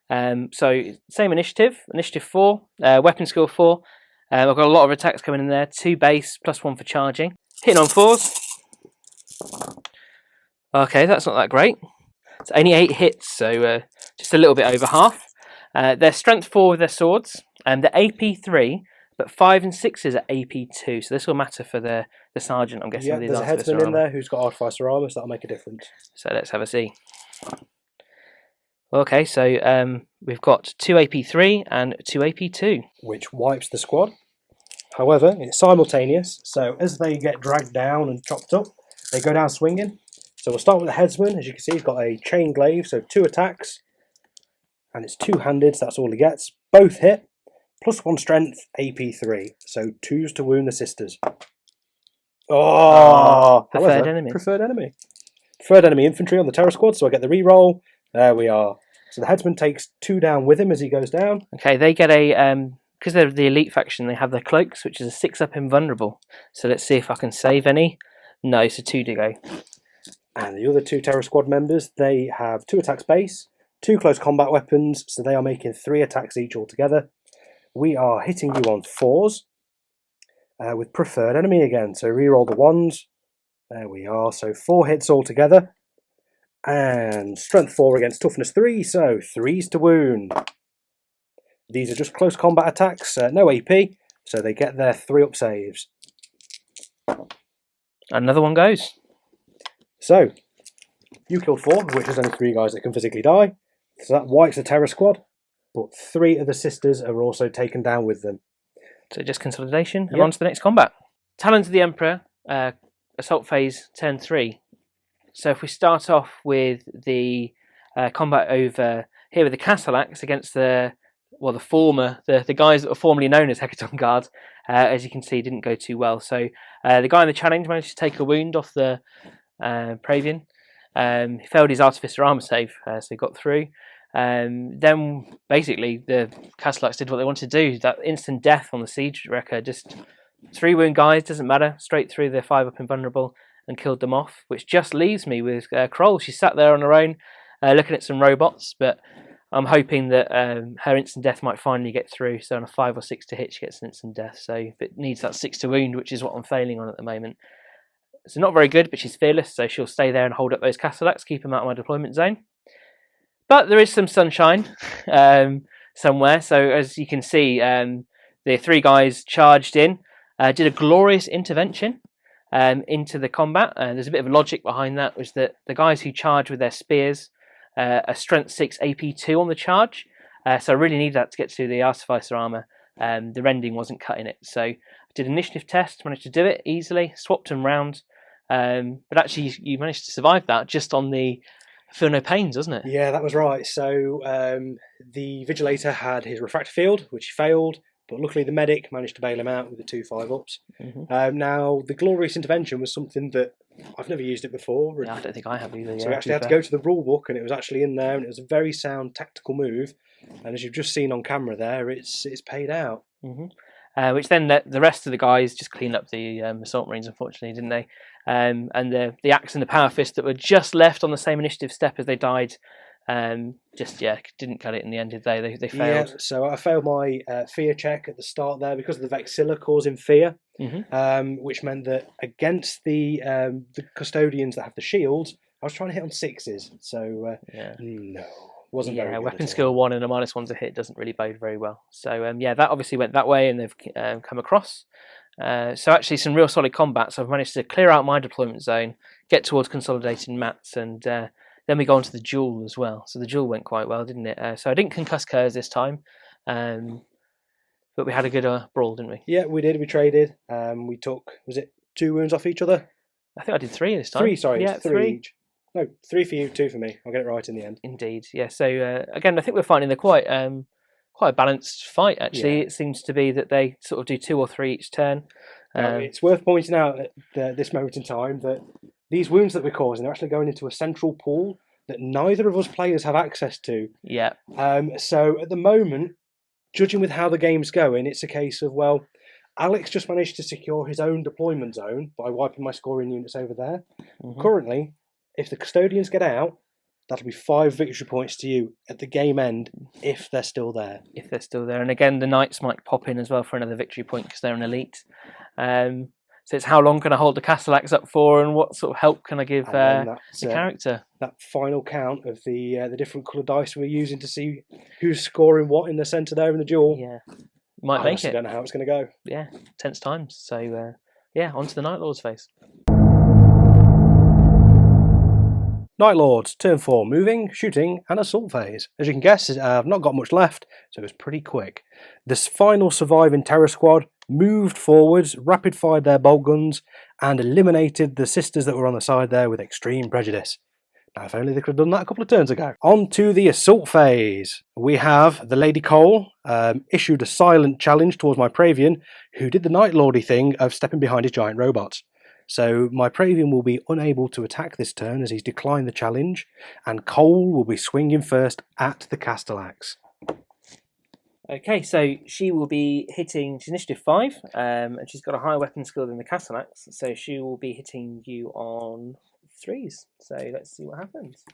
So same initiative 4, weapon skill 4. I've got a lot of attacks coming in there, 2 base plus 1 for charging. Hitting on 4s. Okay, that's not that great. It's only 8 hits, so just a little bit over half. They're strength 4 with their swords, and they're AP3, but 5 and 6s are AP2, so this will matter for the sergeant, I'm guessing. Yeah, there's a headsman in there who's got artificer armour, so that'll make a difference. So let's have a see. Okay, so we've got 2 AP3 and 2 AP2. Which wipes the squad. However, it's simultaneous, so as they get dragged down and chopped up, they go down swinging. So we'll start with the headsman. As you can see, he's got a chain glaive, so 2 attacks. And it's 2-handed, so that's all he gets. Both hit, plus 1 strength, AP3. So 2s to wound the sisters. Preferred enemy. Preferred enemy. Preferred enemy infantry on the terror squad, so I get the reroll. There we are. So the headsman takes 2 down with him as he goes down. Okay, they get a... because they're the elite faction, they have their cloaks, which is a 6-up invulnerable. So let's see if I can save any. No, so 2 to go. And the other 2 terror squad members, they have 2 attacks base, 2 close combat weapons, so they are making 3 attacks each altogether. We are hitting you on 4s with preferred enemy again, so reroll the 1s. There we are, so 4 hits altogether. And strength 4 against toughness 3, so 3s to wound. These are just close combat attacks, no AP, so they get their 3-up saves. Another one goes. So, you killed 4, which is only 3 guys that can physically die. So that wipes the terror squad, but 3 of the sisters are also taken down with them. So just consolidation, and on to the next combat. Talons of the Emperor, assault phase, turn 3. So if we start off with the combat over here with the Castellax against the guys that were formerly known as Hecaton Guard, as you can see, didn't go too well. So the guy in the challenge managed to take a wound off the Praevian. He failed his Artificer armor save, so he got through. Then basically the Castellax did what they wanted to do. That instant death on the Siege Wrecker, just 3 wound guys, doesn't matter, straight through the 5-up invulnerable and killed them off, which just leaves me with Kroll. She sat there on her own looking at some robots, but I'm hoping that her instant death might finally get through. So on a 5 or 6 to hit, she gets an instant death. So if it needs that 6 to wound, which is what I'm failing on at the moment. So not very good, but she's fearless, so she'll stay there and hold up those Castellax, keep them out of my deployment zone. But there is some sunshine somewhere. So as you can see, the 3 guys charged in, did a glorious intervention into the combat. There's a bit of logic behind that, was that the guys who charge with their spears are strength 6 AP 2 on the charge. So I really need that to get to the Artificer armor. The rending wasn't cutting it. So I did an initiative test, managed to do it easily, swapped them round. But actually you managed to survive that just on the Feel No Pains, wasn't it? Yeah, that was right. So the Vigilator had his Refractor Field, which he failed, but luckily the Medic managed to bail him out with the 2 5-ups. Now, the Glorious Intervention was something that I've never used it before. Yeah, I don't think I have either. So we actually had to go to the rule book, and it was actually in there, and it was a very sound tactical move. And as you've just seen on camera there, it's paid out. Which then the rest of the guys just cleaned up the Assault Marines, unfortunately, didn't they? And the Axe and the Power Fist that were just left on the same initiative step as they died, didn't cut it in the end, did they? They failed. Yeah, so I failed my fear check at the start there because of the Vexilla causing fear, which meant that against the Custodians that have the shields, I was trying to hit on 6s. So no, wasn't very good. Weapon skill 1 and a -1 to hit doesn't really bode very well. So that obviously went that way, and they've come across. So actually some real solid combat. So I've managed to clear out my deployment zone, get towards consolidating Matt's, and then we go on to the duel as well. So the duel went quite well, didn't it? So I didn't concuss Kurze this time, but we had a good brawl, didn't we? Yeah, we did. We traded. We took, was it 2 wounds off each other? I think I did 3 this time. 3, sorry. Yeah, 3 each. No, 3 for you, 2 for me. I'll get it right in the end. Indeed, yeah. So again, I think we're finding they're quite a balanced fight, actually. Yeah. It seems to be that they sort of do 2 or 3 each turn. It's worth pointing out at this moment in time that these wounds that we're causing are actually going into a central pool that neither of us players have access to. Yeah. So at the moment, judging with how the game's going, it's a case of, well, Alex just managed to secure his own deployment zone by wiping my scoring units over there. Currently, if the Custodians get out, that'll be 5 victory points to you at the game end, if they're still there. If they're still there. And again, the Knights might pop in as well for another victory point because they're an elite. So it's how long can I hold the Castellax up for, and what sort of help can I give the character? That final count of the different coloured dice we're using to see who's scoring what in the centre there in the duel. Yeah, might make it. I don't know how it's going to go. Yeah, tense times. So on to the Night Lord's phase. Night Lords, turn 4, moving, shooting, and assault phase. As you can guess, I've not got much left, so it's pretty quick. This final surviving terror squad moved forwards, rapid fired their bolt guns, and eliminated the sisters that were on the side there with extreme prejudice. Now, if only they could have done that a couple of turns ago. On to the assault phase. We have the Lady Cole issued a silent challenge towards my Praevian, who did the Night Lordy thing of stepping behind his giant robots. So my Praevian will be unable to attack this turn as he's declined the challenge, and Cole will be swinging first at the Castellax. Okay, so she will be hitting, she's initiative 5, and she's got a higher weapon skill than the Castellax, so she will be hitting you on 3s. So let's see what happens.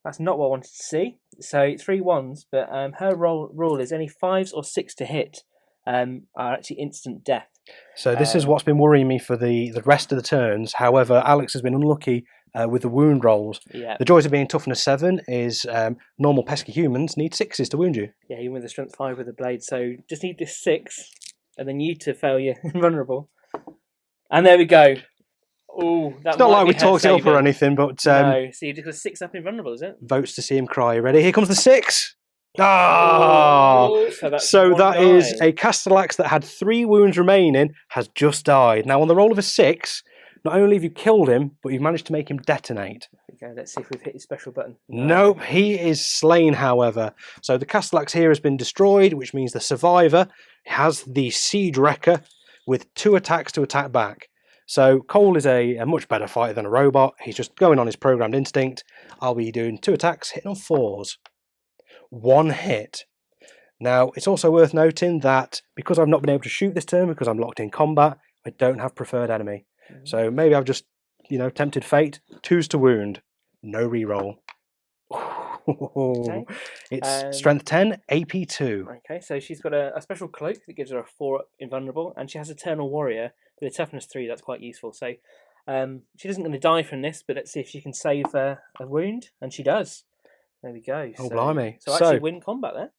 That's not what I wanted to see. So 3 1s, but her rule is any 5s or 6 to hit are actually instant death. So this is what's been worrying me for the rest of the turns. However, Alex has been unlucky with the wound rolls. Yeah. The joys of being toughness 7 is normal pesky humans need 6s to wound you. Yeah, even with a strength 5 with a blade. So just need this 6, and then you to fail your invulnerable. And there we go. Oh, It's not like we talked it up or anything, but no. So you just got a 6 up invulnerable, is it? votes to see him cry. Ready? Here comes the 6. Ah! So that is a Castellax that had 3 wounds remaining has just died. Now on the roll of a 6, not only have you killed him, but you've managed to make him detonate. Okay, let's see if we've hit his special button. Nope, he is slain, however. So the Castellax here has been destroyed, which means the survivor has the Siege Wrecker with 2 attacks to attack back. So Cole is a much better fighter than a robot. He's just going on his programmed instinct. I'll be doing 2 attacks, hitting on 4s. 1 hit. Now, it's also worth noting that because I've not been able to shoot this turn because I'm locked in combat, I don't have preferred enemy. So maybe I've just, tempted fate. 2s to wound. No reroll. Okay. It's strength 10, AP 2. Okay, so she's got a special cloak that gives her a 4 up invulnerable, and she has Eternal Warrior with a toughness 3. That's quite useful. So she isn't going to die from this, but let's see if she can save a wound, and she does. There we go. Oh, blimey. So actually win combat there.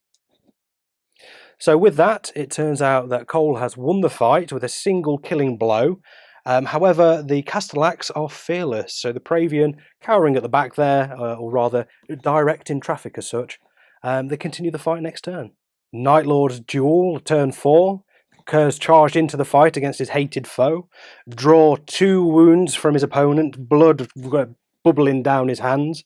So with that, it turns out that Cole has won the fight with a single killing blow. However, the Castellax are fearless, so the Praevian cowering at the back there, or rather directing traffic as such, they continue the fight next turn. Night Lord's duel, turn 4. Kurze charged into the fight against his hated foe. Draw 2 wounds from his opponent, blood bubbling down his hands.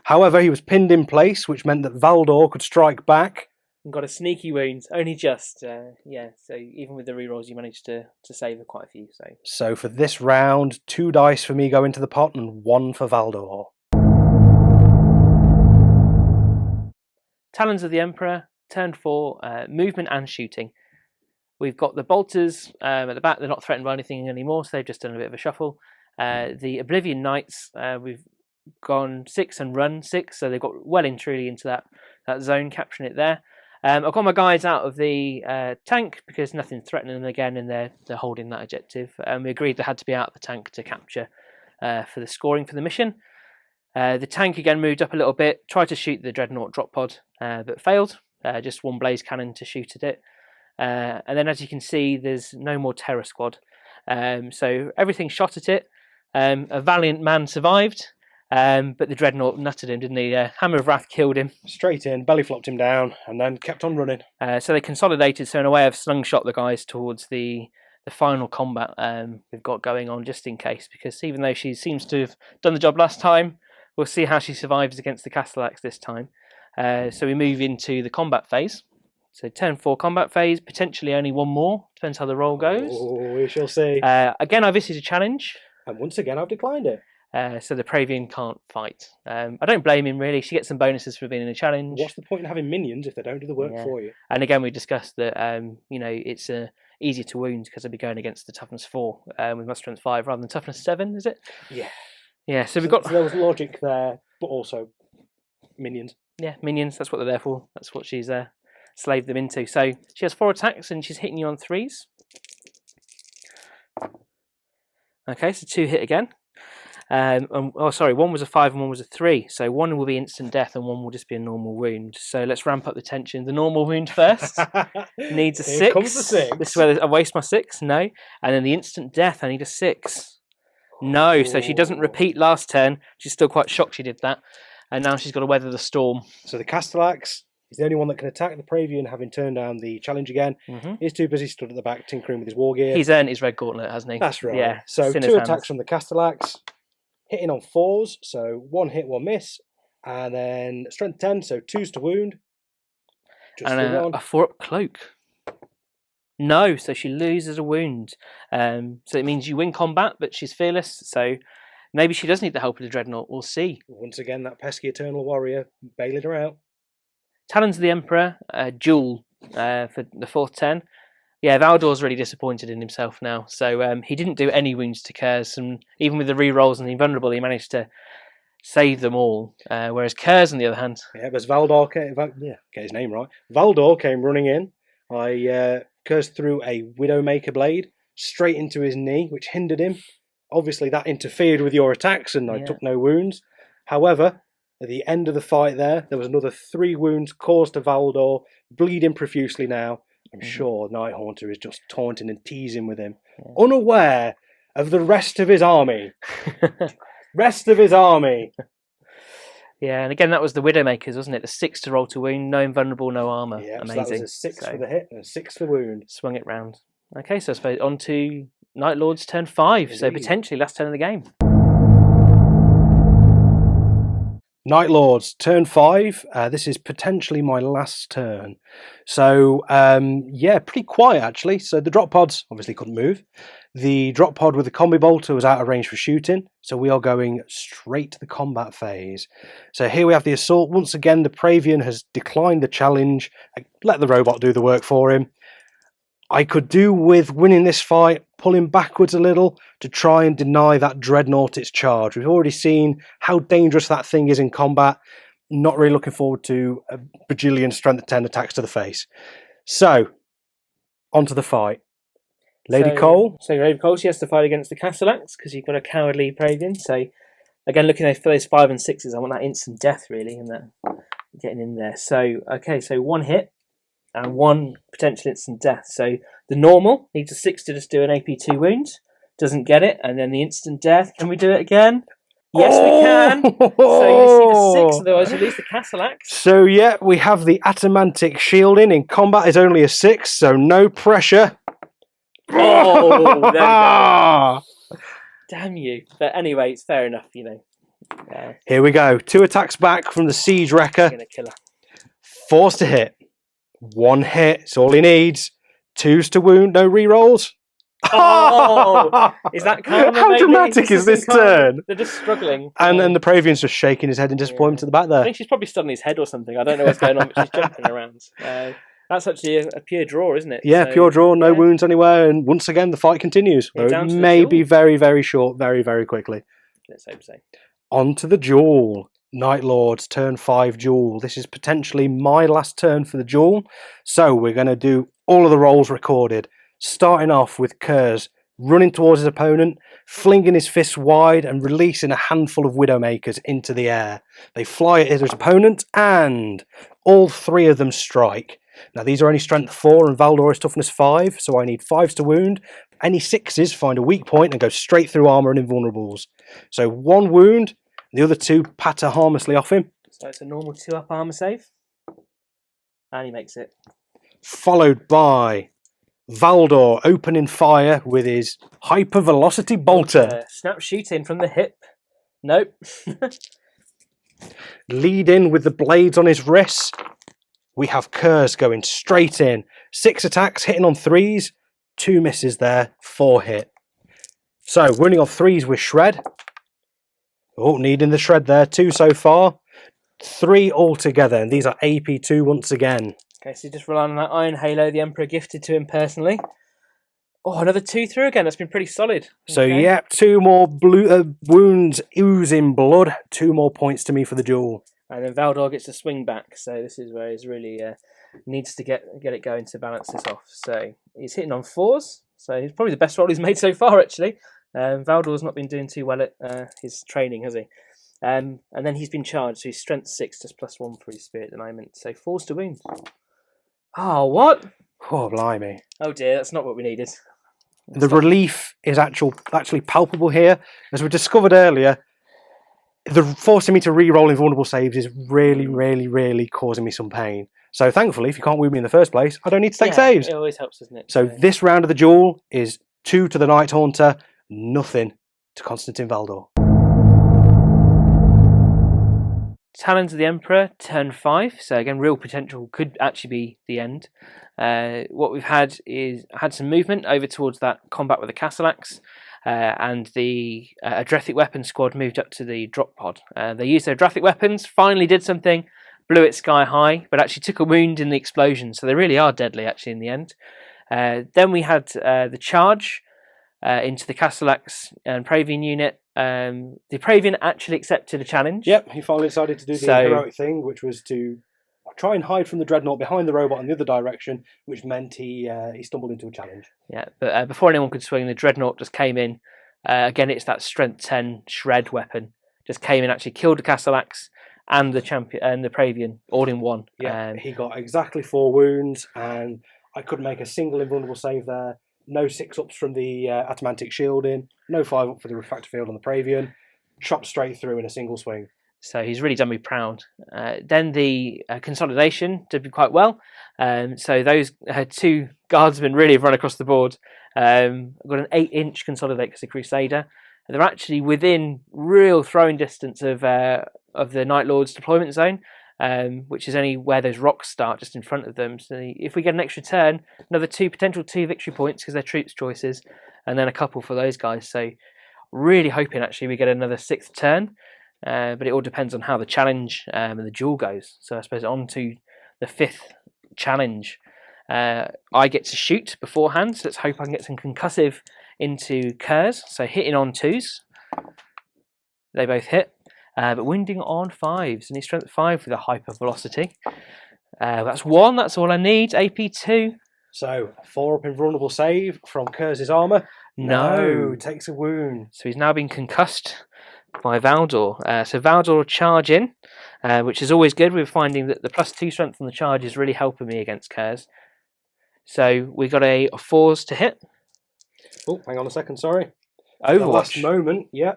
However, he was pinned in place, which meant that Valdor could strike back. And got a sneaky wound, only just, yeah. So even with the rerolls, you managed to save quite a few. So for this round, 2 dice for me go into the pot and 1 for Valdor. Talons of the Emperor, turn 4, movement and shooting. We've got the bolters at the back. They're not threatened by anything anymore, so they've just done a bit of a shuffle. The Oblivion Knights, we've gone 6 and run 6, so they've got well and truly into that zone, capturing it there. I've got my guys out of the tank because nothing's threatening them again, and they're holding that objective. We agreed they had to be out of the tank to capture for the scoring for the mission. The tank again moved up a little bit, tried to shoot the Dreadnought drop pod, but failed. Just 1 blaze cannon to shoot at it. And then as you can see, there's no more terror squad. So everything shot at it. A valiant man survived. But the Dreadnought nutted him, didn't he? Hammer of Wrath killed him. Straight in, belly flopped him down, and then kept on running. So they consolidated, so in a way I've slungshot the guys towards the final combat we've got going on, just in case, because even though she seems to have done the job last time, we'll see how she survives against the Castellax this time. So we move into the combat phase. So turn 4 combat phase, potentially only 1 more, depends how the roll goes. Oh, we shall see. Again, I've issued a challenge. And once again, I've declined it. So the Praevian can't fight. I don't blame him, really. She gets some bonuses for being in a challenge. What's the point in having minions if they don't do the work for you? And again, we discussed that it's easier to wound because I'd be going against the toughness 4 with my strength 5 rather than toughness 7, is it? Yeah. Yeah, so we've got... So there was logic there, but also minions. Yeah, minions, that's what they're there for. That's what she's slaved them into. So she has 4 attacks and she's hitting you on 3s. Okay, so 2 hit again. 1 was a 5 and 1 was a 3. So 1 will be instant death and 1 will just be a normal wound. So let's ramp up the tension. The normal wound first needs a 6. Here comes the 6. This is where I waste my 6. No. And then the instant death, I need a 6. No. So she doesn't repeat last turn. She's still quite shocked she did that. And now she's got to weather the storm. So the Castellax is the only one that can attack the Praevian, having turned down the challenge again. He's too busy stood at the back tinkering with his war gear. He's earned his red gauntlet, hasn't he? That's right. Yeah. So 2 attacks from the Castellax. Hitting on 4s, so 1 hit, 1 miss, and then strength 10, so 2s to wound. Just and a 4-up cloak. No, so she loses a wound. So it means you win combat, but she's fearless, so maybe she does need the help of the Dreadnought. We'll see. Once again, that pesky Eternal Warrior bailing her out. Talons of the Emperor, duel for the 4th turn. Yeah, Valdor's really disappointed in himself now. So he didn't do any wounds to Kurze, and even with the rerolls and the invulnerable, he managed to save them all. Whereas Kurze, on the other hand, Yeah, but Valdor came, get his name right. Valdor came running in. Kurze threw a Widowmaker blade straight into his knee, which hindered him. Obviously, that interfered with your attacks, and I took no wounds. However, at the end of the fight there was another 3 wounds caused to Valdor, bleeding profusely now. I'm sure Night Haunter is just taunting and teasing with him, unaware of the rest of his army. Yeah, and again, that was the Widowmakers, wasn't it? The 6 to roll to wound, no invulnerable, no armour. Yeah, Amazing. so that was a 6 for the hit and a 6 for the wound. Swung it round. Okay, so I suppose on to Night Lord's turn 5, Indeed. so potentially last turn of the game. Night Lords, turn 5. This is potentially my last turn. So, pretty quiet actually. So the drop pods obviously couldn't move. The drop pod with the combi bolter was out of range for shooting. So we are going straight to the combat phase. So here we have the assault. Once again, the Praevian has declined the challenge. Let the robot do the work for him. I could do with winning this fight, pulling backwards a little to try and deny that Dreadnought its charge. We've already seen how dangerous that thing is in combat. Not really looking forward to a bajillion strength 10 attacks to the face. So, on to the fight. Lady Cole. So Lady Cole, she has to fight against the Castellax because you've got a cowardly Praevian. So, again, looking for those 5 and 6s, I want that instant death really, and that getting in there. So, okay, so 1 hit. And 1 potential instant death. So the normal needs a 6 to just do an AP2 wound. Doesn't get it. And then the instant death. Can we do it again? Yes, we can. So you see the 6, otherwise you lose the Castellax. So yeah, we have the Atamantic shielding. In combat is only a 6, so no pressure. Oh, there we go. Damn you. But anyway, it's fair enough, you know. Here we go. 2 attacks back from the Siege Wrecker. Gonna kill her. Forced to hit. 1 hit, it's all he needs. 2s to wound, no rerolls. Oh, is that karma? How dramatic is this turn? They're just struggling. And then the Praevian's just shaking his head in disappointment to the back I there. think she's probably stood on his head or something. I don't know what's going on, but she's jumping around. That's actually a pure draw, isn't it? Yeah, So, pure draw, no wounds anywhere, and once again the fight continues. Yeah, down it to the may duel. be very, very short, very, very quickly. Let's hope so. On to the duel. Night Lords, turn 5 duel. This is potentially my last turn for the duel. So we're going to do all of the rolls recorded. Starting off with Kurze running towards his opponent, flinging his fists wide and releasing a handful of Widowmakers into the air. They fly at his opponent and all 3 of them strike. Now these are only strength 4 and Valdor is toughness 5, so I need 5s to wound. Any 6s find a weak point and go straight through armour and invulnerables. So 1 wound. The other 2 patter harmlessly off him. So it's a normal 2-up armour save. And he makes it. Followed by Valdor opening fire with his hypervelocity bolter. Snap shooting from the hip. Nope. Leading with the blades on his wrists. We have Kurze going straight in. 6 attacks, hitting on 3s. 2 misses there, 4 hit. So running off 3s with Shred. Oh, needing the Shred there. 2 so far. 3 altogether, and these are AP2 once again. Okay, so just relying on that Iron Halo the Emperor gifted to him personally. Oh, another 2 through again. That's been pretty solid. So, Okay. yeah, 2 more wounds oozing blood. 2 more points to me for the duel. And then Valdor gets to swing back. So this is where he's really needs to get it going to balance this off. So he's hitting on 4s. So he's probably the best roll he's made so far, actually. Valdor's not been doing too well at his training, has he? And then he's been charged, so he's strength 6, just +1 for his spirit at the moment. So 4s to wound. Oh, what? Oh, blimey. Oh dear, that's not what we needed. The relief is actually palpable here. As we discovered earlier, the forcing me to re-roll invulnerable saves is really, really, really causing me some pain. So thankfully, if you can't wound me in the first place, I don't need to take saves. It always helps, doesn't it? So this round of the duel is 2 to the Night Haunter, nothing to Constantine Valdor. Talons of the Emperor, turn 5. So again, real potential, could actually be the end. What we've had is some movement over towards that combat with the Castellax, and the Adrethic weapon squad moved up to the drop pod. They used their Adrethic weapons, finally did something, blew it sky high, but actually took a wound in the explosion. So they really are deadly actually in the end. Then we had the charge. into the Castellax and Pravian unit. The Pravian actually accepted a challenge. Yep, he finally decided to do the heroic thing, which was to try and hide from the Dreadnought behind the robot in the other direction, which meant he stumbled into a challenge. Yeah, but before anyone could swing, the Dreadnought just came in. Again, it's that Strength 10 shred weapon. Just came in, actually killed the Castellax and the champion and the Pravian all in one. Yeah, he got exactly 4 wounds, and I couldn't make a single invulnerable save there. No 6-ups from the Atamantic shielding, no 5-up for the refractor field on the Pravian. Chopped straight through in a single swing. So he's really done me proud. Then the consolidation did quite well. So those 2 guardsmen really have run across the board. I've got an 8-inch consolidate because the Crusader. They're actually within real throwing distance of the Night Lord's deployment zone, which is only where those rocks start, just in front of them. So if we get an extra turn, another potential 2 victory points because they're troops choices, and then a couple for those guys. So really hoping actually we get another 6th turn, but it all depends on how the challenge and the duel goes. So I suppose on to the 5th challenge. I get to shoot beforehand, so let's hope I can get some concussive into Kurze. So hitting on 2s. They both hit. But wounding on 5s, and he's strength 5 with a hyper velocity. That's 1, that's all I need. AP 2. So, 4-up invulnerable save from Kurze's armour. No, takes a wound. So he's now been concussed by Valdor. So Valdor will charge in, which is always good. We're finding that the +2 strength on the charge is really helping me against Kurze. So we got a 4s to hit. Oh, hang on a second, sorry. Overwatch. The last moment, yeah.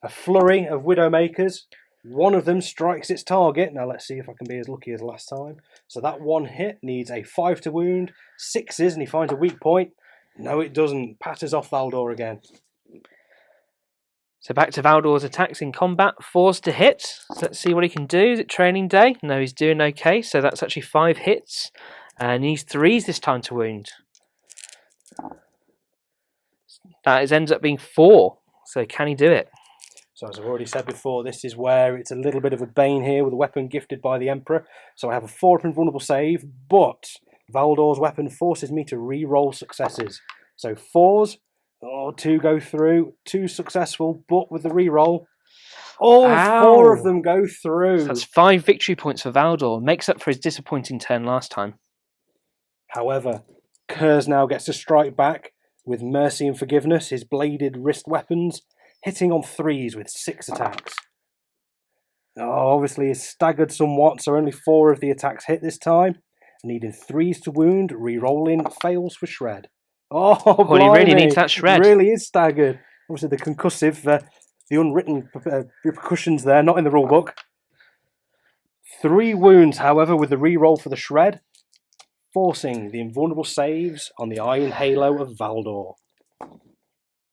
A flurry of Widowmakers. One of them strikes its target. Now let's see if I can be as lucky as last time. So that one hit needs a 5 to wound, 6s, and he finds a weak point. No, it doesn't. Patters off Valdor again. So back to Valdor's attacks in combat. 4s to hit. So let's see what he can do. Is it training day? No, he's doing okay. So that's actually 5 hits. And he needs 3s this time to wound. That ends up being 4. So can he do it? So as I've already said before, this is where it's a little bit of a bane here with a weapon gifted by the Emperor. So I have a 4-up invulnerable save, but Valdor's weapon forces me to re-roll successes. So 4s, 2 go through, 2 successful, but with the re-roll, all 4 of them go through. So that's 5 victory points for Valdor. Makes up for his disappointing turn last time. However, Kurze now gets to strike back with Mercy and Forgiveness, his bladed wrist weapons, hitting on 3s with 6 attacks. Obviously he's staggered somewhat, so only 4 of the attacks hit this time. Needing 3s to wound, re-rolling, fails for shred. Oh, well, he really needs that shred. He really is staggered. Obviously the concussive, the unwritten repercussions there, not in the rule book. 3 wounds, however, with the re-roll for the shred, forcing the invulnerable saves on the Iron Halo of Valdor.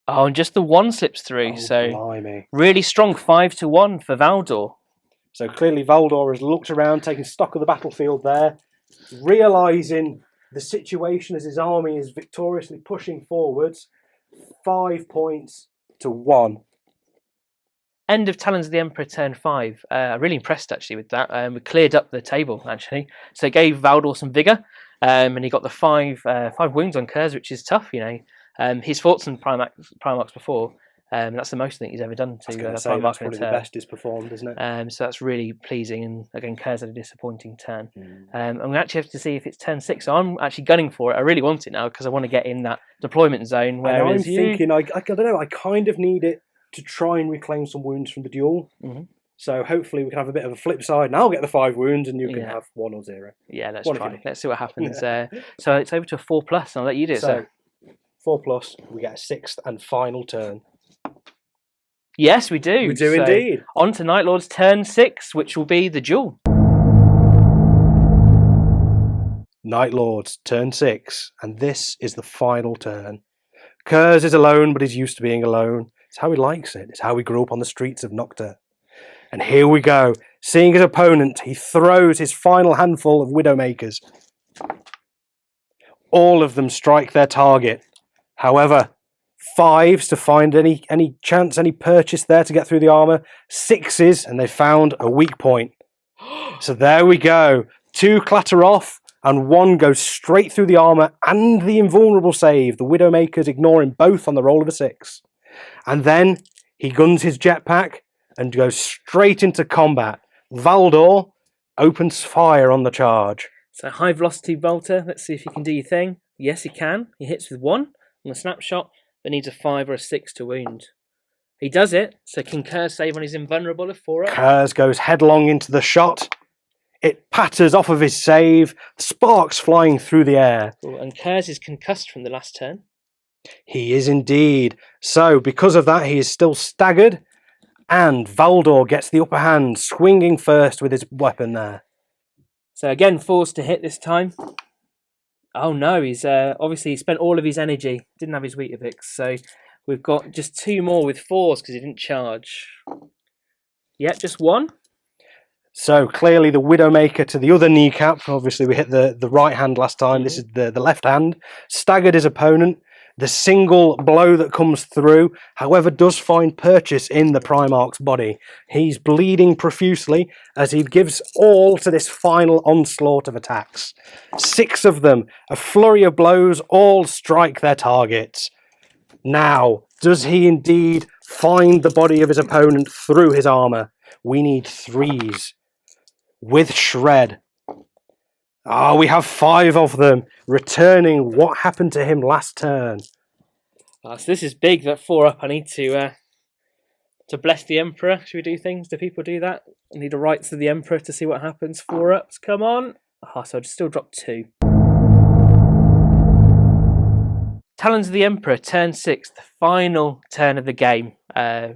Oh, and just the 1 slips through, so blimey. Really strong 5 to 1 for Valdor. So clearly Valdor has looked around, taking stock of the battlefield there, realising the situation as his army is victoriously pushing forwards. 5 points to 1. End of Talons of the Emperor turn 5. Really impressed actually with that. We cleared up the table actually, so it gave Valdor some vigour, and he got the 5 wounds on Kurze, which is tough, you know. He's fought some Primarchs before. That's the most I think he's ever done to Primarch. That's probably the best he's performed, isn't it? So that's really pleasing. And again, Kurze had a disappointing turn. And we actually have to see if it's turn 6. So I'm actually gunning for it. I really want it now because I want to get in that deployment zone. Whereas I'm thinking, I don't know, I kind of need it to try and reclaim some wounds from the duel. So hopefully we can have a bit of a flip side, and I'll get the 5 wounds, and you can have 1 or 0. Yeah, let's try. Let's see what happens. So it's over to a 4+, and I'll let you do it. So 4+, we get a 6th and final turn. Yes, we do. We do indeed. On to Night Lord's turn 6, which will be the duel. Night Lord's turn 6, and this is the final turn. Kurze is alone, but he's used to being alone. It's how he likes it. It's how he grew up on the streets of Nocturne. And here we go. Seeing his opponent, he throws his final handful of Widowmakers. All of them strike their target. However, 5s to find any chance, any purchase there to get through the armour. 6s, and they found a weak point. So there we go. 2 clatter off. and one goes straight through the armour and the invulnerable save. The Widowmakers ignore him both on the roll of a 6. And then he guns his jetpack and goes straight into combat. Valdor opens fire on the charge. So high velocity bolter, let's see if he can do your thing. Yes, he can. He hits with 1 on the snapshot, but needs a 5 or a 6 to wound. He does it, so can Kurze save on his invulnerable of 4 up? Kurze goes headlong into the shot. It patters off of his save, sparks flying through the air. Cool. And Kurze is concussed from the last turn. He is indeed. So, because of that, he is still staggered, and Valdor gets the upper hand, swinging first with his weapon there. So again, forced to hit this time. Oh no, he's obviously he spent all of his energy. Didn't have his Weetabix, so we've got just 2 more with 4s because he didn't charge. Yep, just 1. So clearly the Widowmaker to the other kneecap. Obviously we hit the right hand last time. This is the left hand. Staggered his opponent. The single blow that comes through, however, does find purchase in the Primarch's body. He's bleeding profusely as he gives all to this final onslaught of attacks. 6 of them, a flurry of blows, all strike their targets. Now, does he indeed find the body of his opponent through his armour? We need 3s. With Shred. We have 5 of them, returning what happened to him last turn. So this is big, that 4 up. I need to bless the Emperor. Should we do things? Do people do that? I need a rites to the Emperor to see what happens. 4 ups, come on. So I'd still drop 2. Talons of the Emperor, turn 6, the final turn of the game.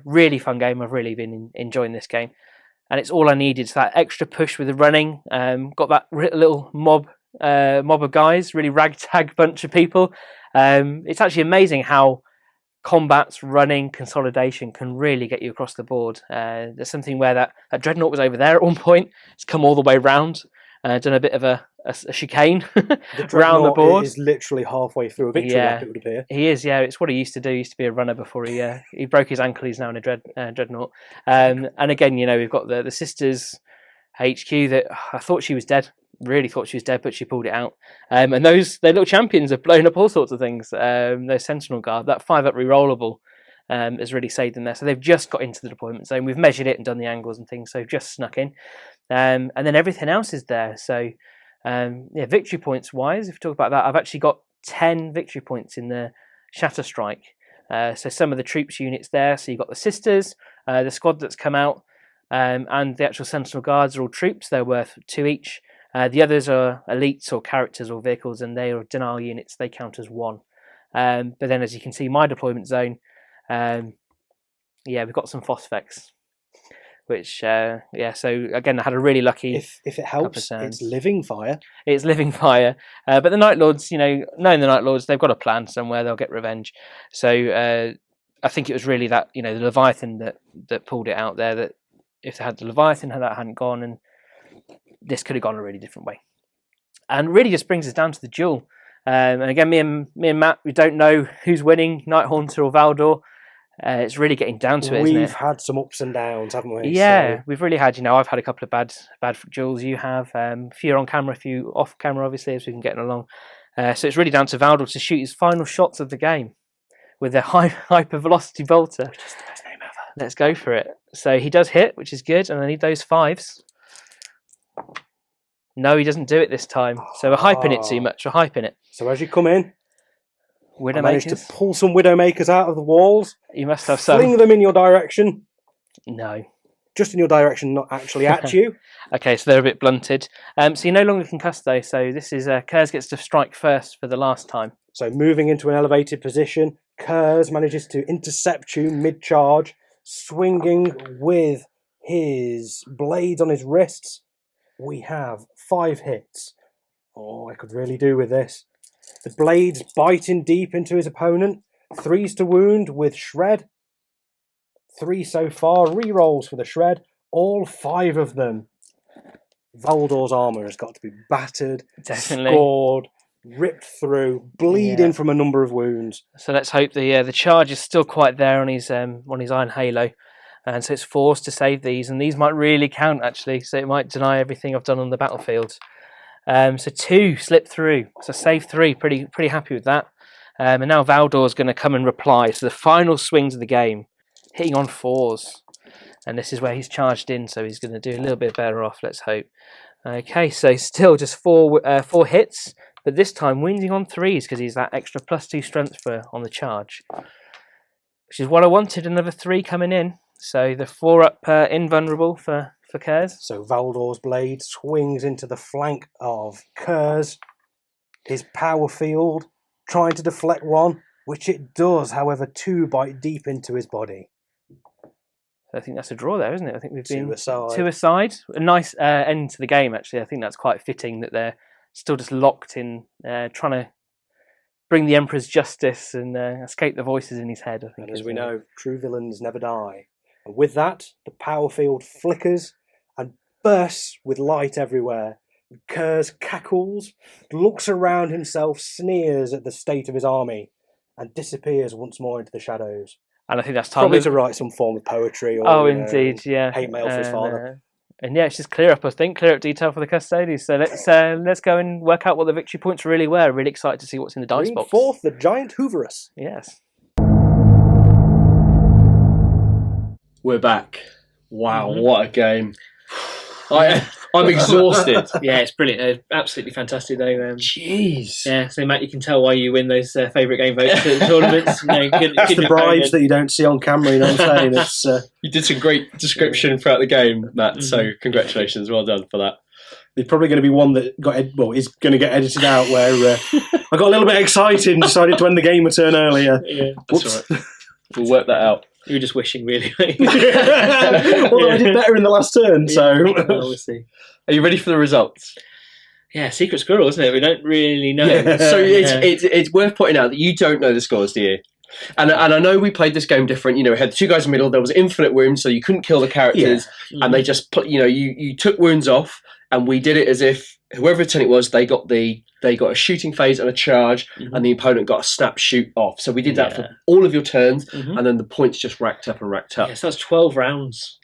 Really fun game. I've really been enjoying this game. And it's all I needed. So that extra push with the running. Got that little mob of guys, really ragtag bunch of people. It's actually amazing how combats, running, consolidation can really get you across the board. There's something where that Dreadnought was over there at one point. It's come all the way round. Done a bit of a chicane around the board. Is literally halfway through a victory lap, it would appear. He is, yeah. It's what he used to do. He used to be a runner before he broke his ankle. He's now in a Dreadnought. And again, we've got the Sisters HQ that I thought she was dead. Really thought she was dead, but she pulled it out. And their little champions have blown up all sorts of things. Their Sentinel Guard, that 5-up rerollable has really saved them there. So they've just got into the deployment zone. We've measured it and done the angles and things, so they've just snuck in. And then everything else is there. So victory points wise, if we talk about that, I've actually got 10 victory points in the Shatter strike. So some of the troops units there. So you've got the Sisters, the squad that's come out, and the actual Sentinel Guards are all troops. They're worth 2 each. The others are elites or characters or vehicles, and they are denial units. They count as 1. But then, as you can see, my deployment zone, we've got some phosphex, which, so again, I had a really lucky... If it helps, it's living fire. It's living fire. But the Night Lords, knowing the Night Lords, they've got a plan somewhere. They'll get revenge. So I think it was really that, the Leviathan that pulled it out there, that if they had the Leviathan, that hadn't gone, and this could have gone a really different way. And really just brings us down to the duel. And again, me and Matt, we don't know who's winning, Night Haunter or Valdor. It's really getting down to it, isn't it? We've had some ups and downs, haven't we? Yeah, we've really had, I've had a couple of bad duels. You have a few on camera, a few off camera, obviously, as we've been getting along. So it's really down to Valdor to shoot his final shots of the game with their hyper velocity bolter. Which is the best name ever. Let's go for it. So he does hit, which is good, and I need those 5s. No, he doesn't do it this time. So we're hyping it too much. We're hyping it. So as you come in, Widowmakers. I managed to pull some Widowmakers out of the walls. You must have some. Fling them in your direction. No. Just in your direction, not actually at you. Okay, so they're a bit blunted. So you're no longer concussed, though. So this is Kurze gets to strike first for the last time. So moving into an elevated position, Kurze manages to intercept you mid-charge, swinging with his blades on his wrists. We have 5 hits. I could really do with this. The blades biting deep into his opponent. 3s to wound with Shred. 3 so far. Rerolls for the Shred. All 5 of them. Valdor's armour has got to be battered, scored, ripped through, bleeding from a number of wounds. So let's hope the charge is still quite there on his Iron Halo. And so it's forced to save these, and these might really count, actually. So it might deny everything I've done on the battlefield. So 2 slipped through. So save 3. Pretty happy with that. And now Valdor is going to come and reply. So the final swings of the game, hitting on 4s. And this is where he's charged in, so he's going to do a little bit better off, let's hope. Okay, so still just 4 hits, but this time wounding on 3s because he's that extra +2 strength on the charge. Which is what I wanted, another 3 coming in. So the 4 up invulnerable for Kurze. So Valdor's blade swings into the flank of Kurze. His power field trying to deflect 1, which it does, however 2 bite deep into his body. I think that's a draw there, isn't it? I think we've been 2 aside. A nice end to the game, actually. I think that's quite fitting that they're still just locked in, trying to bring the Emperor's justice and escape the voices in his head. I think, and as we know, true villains never die. And with that, the power field flickers and bursts with light everywhere. Kurze cackles, looks around himself, sneers at the state of his army, and disappears once more into the shadows. And I think that's time probably to write some form of poetry. Or, indeed, yeah. Hate mail for his father. And yeah, it's just clear up detail for the custodians. So let's go and work out what the victory points really were. Really excited to see what's in the dice box. Forth the giant HORUS. Yes. We're back. Wow, what a game! I'm exhausted. Yeah, it's brilliant. Absolutely fantastic, though. Jeez. Yeah, so Matt, you can tell why you win those favourite game votes at the tournaments. That's the bribes that you don't see on camera. You know what I'm saying? It's, you did some great description throughout the game, Matt. So congratulations, well done for that. There's probably going to be one that is going to get edited out where I got a little bit excited and decided to end the game a turn earlier. Yeah, that's all right. We'll work that out. You were just wishing, really. Although I did better in the last turn, so we'll see. Are you ready for the results? Yeah, secret squirrel, isn't it? We don't really know. Yeah. So it's worth pointing out that you don't know the scores, do you? And I know we played this game different. You know, we had 2 guys in the middle. There was infinite wounds, so you couldn't kill the characters, and they just put. You know, you took wounds off, and we did it as if whoever turn it was, they got a shooting phase and a charge, and the opponent got a snap shoot off. So we did that for all of your turns, and then the points just racked up and racked up. Yeah, so that's 12 rounds.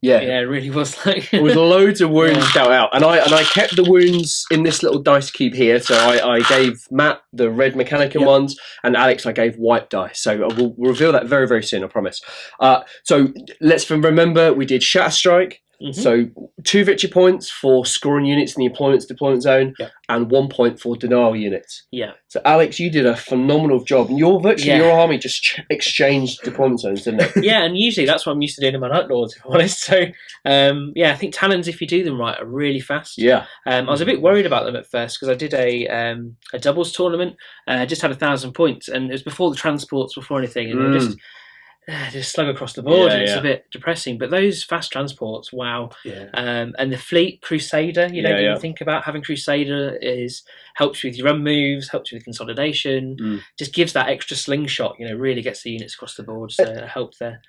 Yeah, it really was like there was loads of wounds dealt out, and I kept the wounds in this little dice cube here. So I gave Matt the red Mechanicum ones, and Alex I gave white dice. So we'll reveal that very, very soon, I promise. So let's remember we did Shatter Strike. So 2 victory points for scoring units in the deployment zone, and 1 point for denial units. Yeah. So Alex, you did a phenomenal job, and your army just exchanged deployment zones, didn't it? Yeah, and usually that's what I'm used to doing in my Night Lords, if I'm honest. So I think Talons, if you do them right, are really fast. Yeah. I was a bit worried about them at first because I did a doubles tournament. Just had 1,000 points, and it was before the transports, before anything, and we just slug across the board, and it's a bit depressing. But those fast transports, wow! Yeah. And the fleet Crusader, you think about having Crusader helps you with your run moves, helps you with consolidation, just gives that extra slingshot. Really gets the units across the board. So it helped there.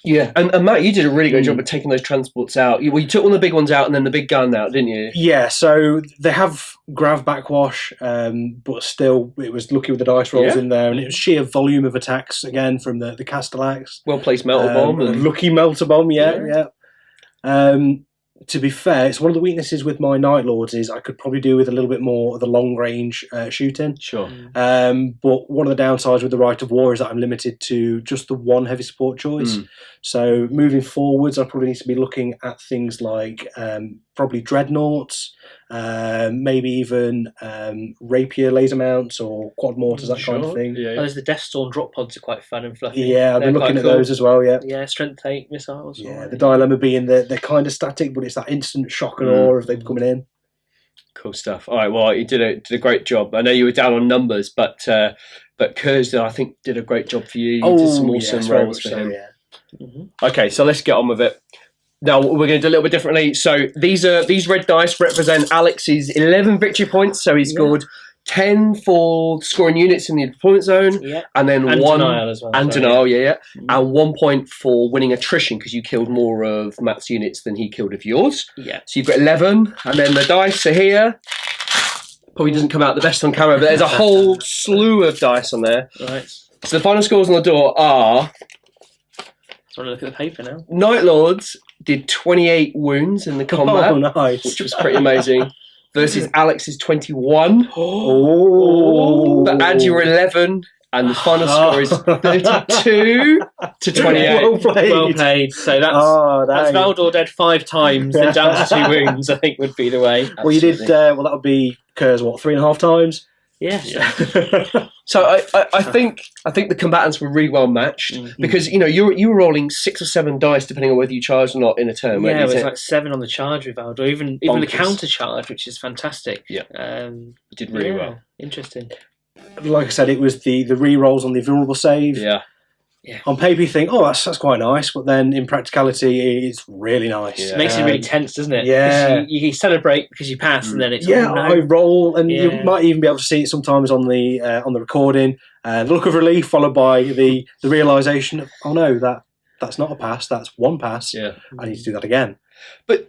Yeah, and Matt, you did a really great job of taking those transports out. You took one of the big ones out and then the big gun out, didn't you? Yeah, so they have grav backwash, but still it was lucky with the dice rolls in there, and it was sheer volume of attacks again from the Castellax. Well-placed melter bomb. And lucky melter bomb, yeah. To be fair, it's one of the weaknesses with my Night Lords is I could probably do with a little bit more of the long-range shooting. Sure. But one of the downsides with the Rite of War is that I'm limited to just the 1 heavy support choice. So moving forwards, I probably need to be looking at things like probably dreadnoughts, maybe even rapier laser mounts or quad mortars, that kind of thing. Yeah. There's the Deathstorm drop pods are quite fun and fluffy. Yeah, I've been looking at those as well. Yeah, strength 8 missiles. Yeah, the dilemma being that they're kind of static, but it's that instant shock and awe of them coming in. Cool stuff. All right, well, you did a great job. I know you were down on numbers, but Kurze, I think, did a great job for you. You did some awesome rolls for him. Okay, so let's get on with it. Now we're going to do a little bit differently. So these red dice represent Alex's 11 victory points. So he scored 10 for scoring units in the deployment zone, and then and 1 denial as well. And denial, and 1 point for winning attrition because you killed more of Matt's units than he killed of yours. Yeah. So you've got 11, and then the dice are here. Probably doesn't come out the best on camera, but there's a whole slew of dice on there. Right. So the final scores on the door are. So I look at the paper now. Night Lords did 28 wounds in the combat, Oh, nice. which was pretty amazing. versus Alex's 21. Oh, But add your 11, and the final score is 32 to 28. Well played. Well played. So that's Valdor dead 5 times, then down to 2 wounds, I think would be the way. Well, you did. Well, that would be Kurze, what, 3.5 times? Yeah. So I think the combatants were really well matched because you were rolling 6 or 7 dice depending on whether you charged or not in a turn. Yeah, it was like 7 on the charge with Valdor, even the counter charge, which is fantastic. Yeah, did really well. Interesting. Like I said, it was the re-rolls on the vulnerable save. Yeah. On paper, you think, oh, that's quite nice, but then in practicality, it's really nice. It makes it really tense, doesn't it? Yeah. You celebrate because you pass, and then it's I roll, and you might even be able to see it sometimes on the recording. The look of relief followed by the realization of, oh no, that's not a pass, that's 1 pass. Yeah, I need to do that again. But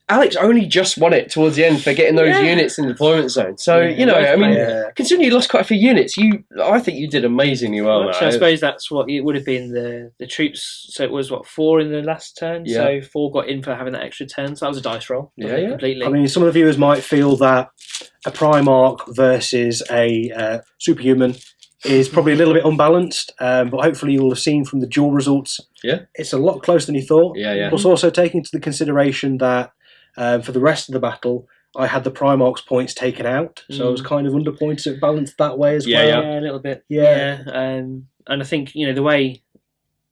Alex only just won it towards the end for getting those units in the deployment zone. So, considering you lost quite a few units, I think you did amazingly well. Actually, I suppose that's what it would have been the troops. So it was, 4 in the last turn? Yeah. So 4 got in for having that extra turn. So that was a dice roll. Completely. I mean, some of the viewers might feel that a Primarch versus a Superhuman is probably a little bit unbalanced, but hopefully you'll have seen from the duel results, it's a lot closer than you thought. Plus also taking into the consideration that for the rest of the battle, I had the Primarch's points taken out, so I was kind of underpointed, so it balanced that way as well. Yeah, a little bit. And I think the way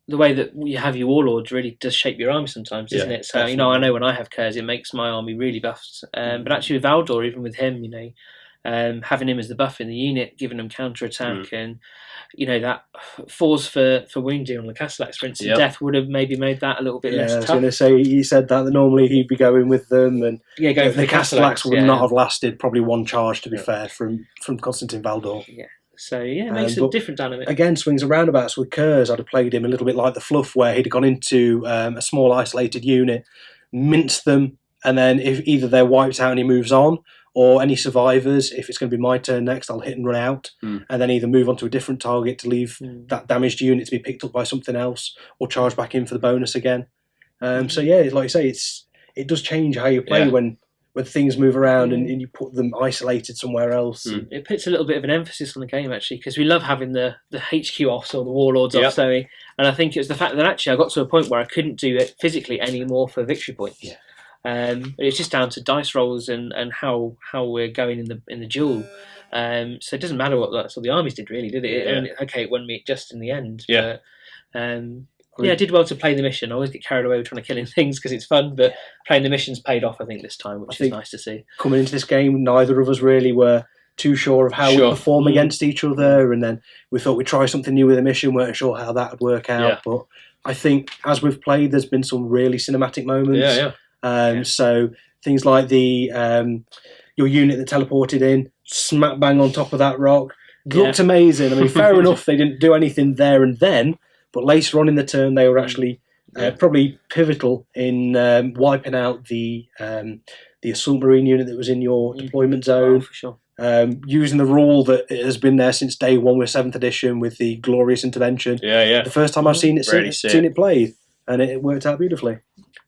that you have your warlords really does shape your army sometimes, doesn't it? So definitely. I know when I have Kurze, it makes my army really buffed. But actually with Valdor, even with him, having him as the buff in the unit, giving him counter attack, and that 4s for wounding on the Castellax, for instance, death would have maybe made that a little bit less tough. I was going to say, he said that normally he'd be going with them, and going for the Castellax would not have lasted probably 1 charge, to be fair, from Constantine Valdor. Yeah. So it makes a different dynamic. Again, swings and roundabouts with Kurze. I'd have played him a little bit like the Fluff, where he'd have gone into a small isolated unit, minced them, and then if either they're wiped out and he moves on, or any survivors, if it's going to be my turn next, I'll hit and run out, and then either move on to a different target to leave that damaged unit to be picked up by something else, or charge back in for the bonus again. So like you say, it does change how you play when things move around and you put them isolated somewhere else. It puts a little bit of an emphasis on the game, actually, because we love having the HQ offs or the warlords off, so and I think it's the fact that actually I got to a point where I couldn't do it physically anymore for victory points. It's just down to dice rolls and how we're going in the duel. So it doesn't matter what the armies did, really, did it? It won me just in the end. But, I did well to play the mission. I always get carried away with trying to kill things because it's fun, but playing the mission's paid off, I think, this time, which is nice to see. Coming into this game, neither of us really were too sure of how we perform against each other, and then we thought we'd try something new with the mission, weren't sure how that would work out. But I think as we've played, there's been some really cinematic moments. So things like the your unit that teleported in, smack bang on top of that rock, looked amazing. I mean, fair enough, they didn't do anything there and then, but later on in the turn, they were actually probably pivotal in wiping out the assault marine unit that was in your deployment zone. For sure. Using the rule that has been there since day 1 with 7th edition with the glorious intervention. The first time I've seen it played, and it worked out beautifully.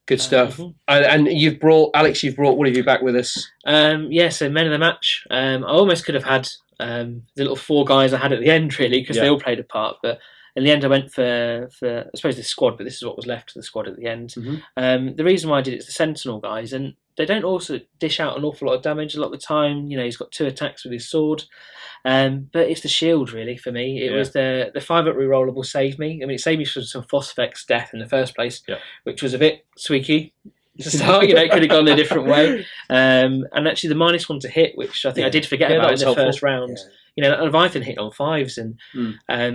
Good stuff. And you've brought what have you back with us? So men of the match. I almost could have had the little 4 guys I had at the end, really, because they all played a part. But in the end, I went for I suppose the squad, but this is what was left of the squad at the end. The reason why I did it is the Sentinel guys, and they don't also dish out an awful lot of damage a lot of the time. He's got 2 attacks with his sword. But it's the shield, really, for me. It was the 5-up rerollable saved me. I mean, it saved me from some Phosphex death in the first place, which was a bit squeaky to start. It could have gone a different way. And actually, the -1 to hit, which I think I did forget about in the first round. Leviathan hit on 5s, and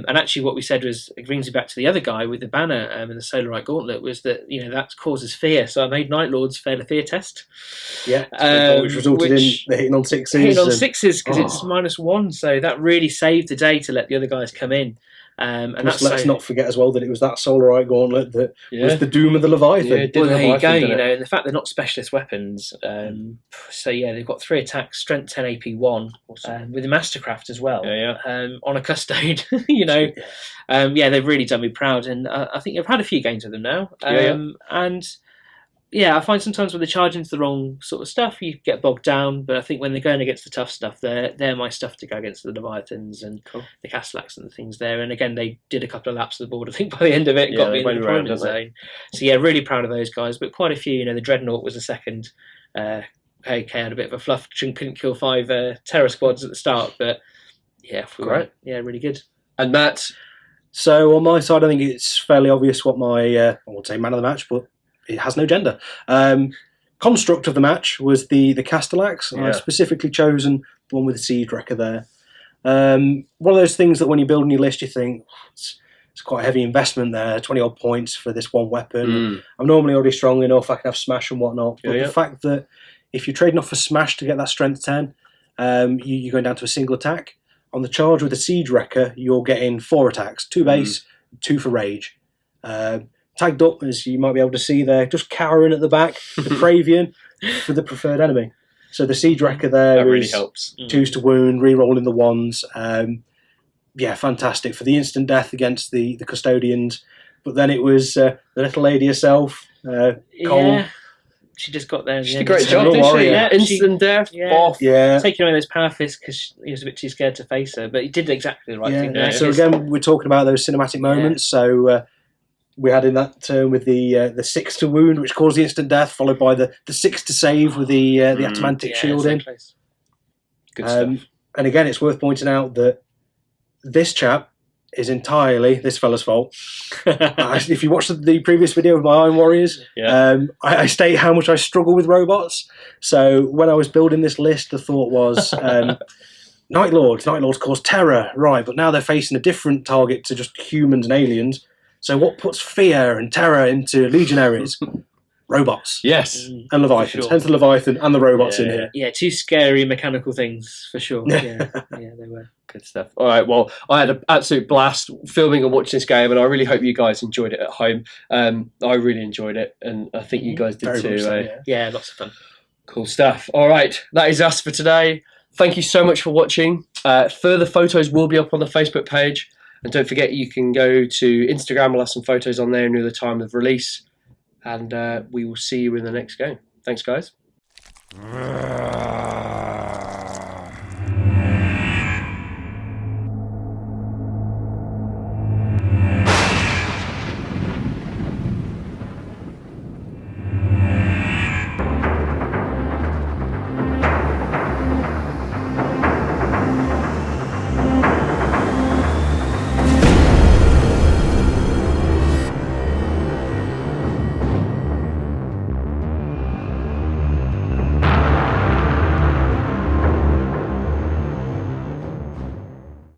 actually what we said was, it brings me back to the other guy with the banner and the Solarite Gauntlet, was that that causes fear. So I made Night Lords fail a fear test. Which resulted in the hitting on 6s. Hitting on 6s because it's -1, so that really saved the day to let the other guys come in. And let's not forget as well that it was that Solarite Gauntlet that was the doom of the Leviathan. There you go, and the fact they're not specialist weapons. They've got 3 attacks, strength 10, AP 1, with the Mastercraft as well. On a custode, they've really done me proud, and I think I've had a few games with them now. And yeah, I find sometimes when they charge into the wrong sort of stuff, you get bogged down. But I think when they're going against the tough stuff, they're my stuff to go against the Leviathans and the Castellax and the things there. And again, they did a couple of laps of the board, I think, by the end of it, and got me in the deployment zone. So yeah, really proud of those guys. But quite a few, the Dreadnought was the second. AK had a bit of a fluff, couldn't kill 5 terror squads at the start, but yeah, Great. Yeah, really good. And Matt? So on my side, I think it's fairly obvious what my, I would say man of the match, but it has no gender. Construct of the match was the Castellax. I specifically chosen the one with the Siege Wrecker there. One of those things that when you're building your list, you think, it's quite a heavy investment there, 20 odd points for this one weapon. I'm normally already strong enough, I can have smash and whatnot. But the fact that if you're trading off for smash to get that strength 10, you're going down to a single attack. On the charge with the Siege Wrecker, you're getting 4 attacks, 2 base, 2 for rage. Tagged up, as you might be able to see there, just cowering at the back, the Pravian for the preferred enemy. So the Siege Wrecker there that really helps. 2s to wound, re-rolling the 1s. Yeah, fantastic for the instant death against the custodians. But then it was the little lady herself, Cole. Yeah. She just got there. She did a great job, didn't she? Yeah, instant death, off. Yeah. Taking away those power fists because he was a bit too scared to face her, but he did exactly the right thing there. So again, we're talking about those cinematic moments. So we had in that turn with the 6 to wound, which caused the instant death, followed by the 6 to save with the Atamantic shielding. Good stuff. And again, it's worth pointing out that this chap is entirely this fella's fault. If you watch the previous video of my Iron Warriors, I state how much I struggle with robots. So when I was building this list, the thought was Night Lords cause terror, right, but now they're facing a different target to just humans and aliens. So what puts fear and terror into legionaries? Robots. Yes. And Leviathans. Hence the Leviathan and the robots in here. Yeah, 2 scary mechanical things for sure. Yeah, they were. Good stuff. All right, well, I had an absolute blast filming and watching this game, and I really hope you guys enjoyed it at home. I really enjoyed it, and I think you guys did Very too. much so, yeah, lots of fun. Cool stuff. All right, that is us for today. Thank you so much for watching. Further photos will be up on the Facebook page, and don't forget you can go to Instagram. We'll have some photos on there near the time of release, and we will see you in the next game. Thanks, guys.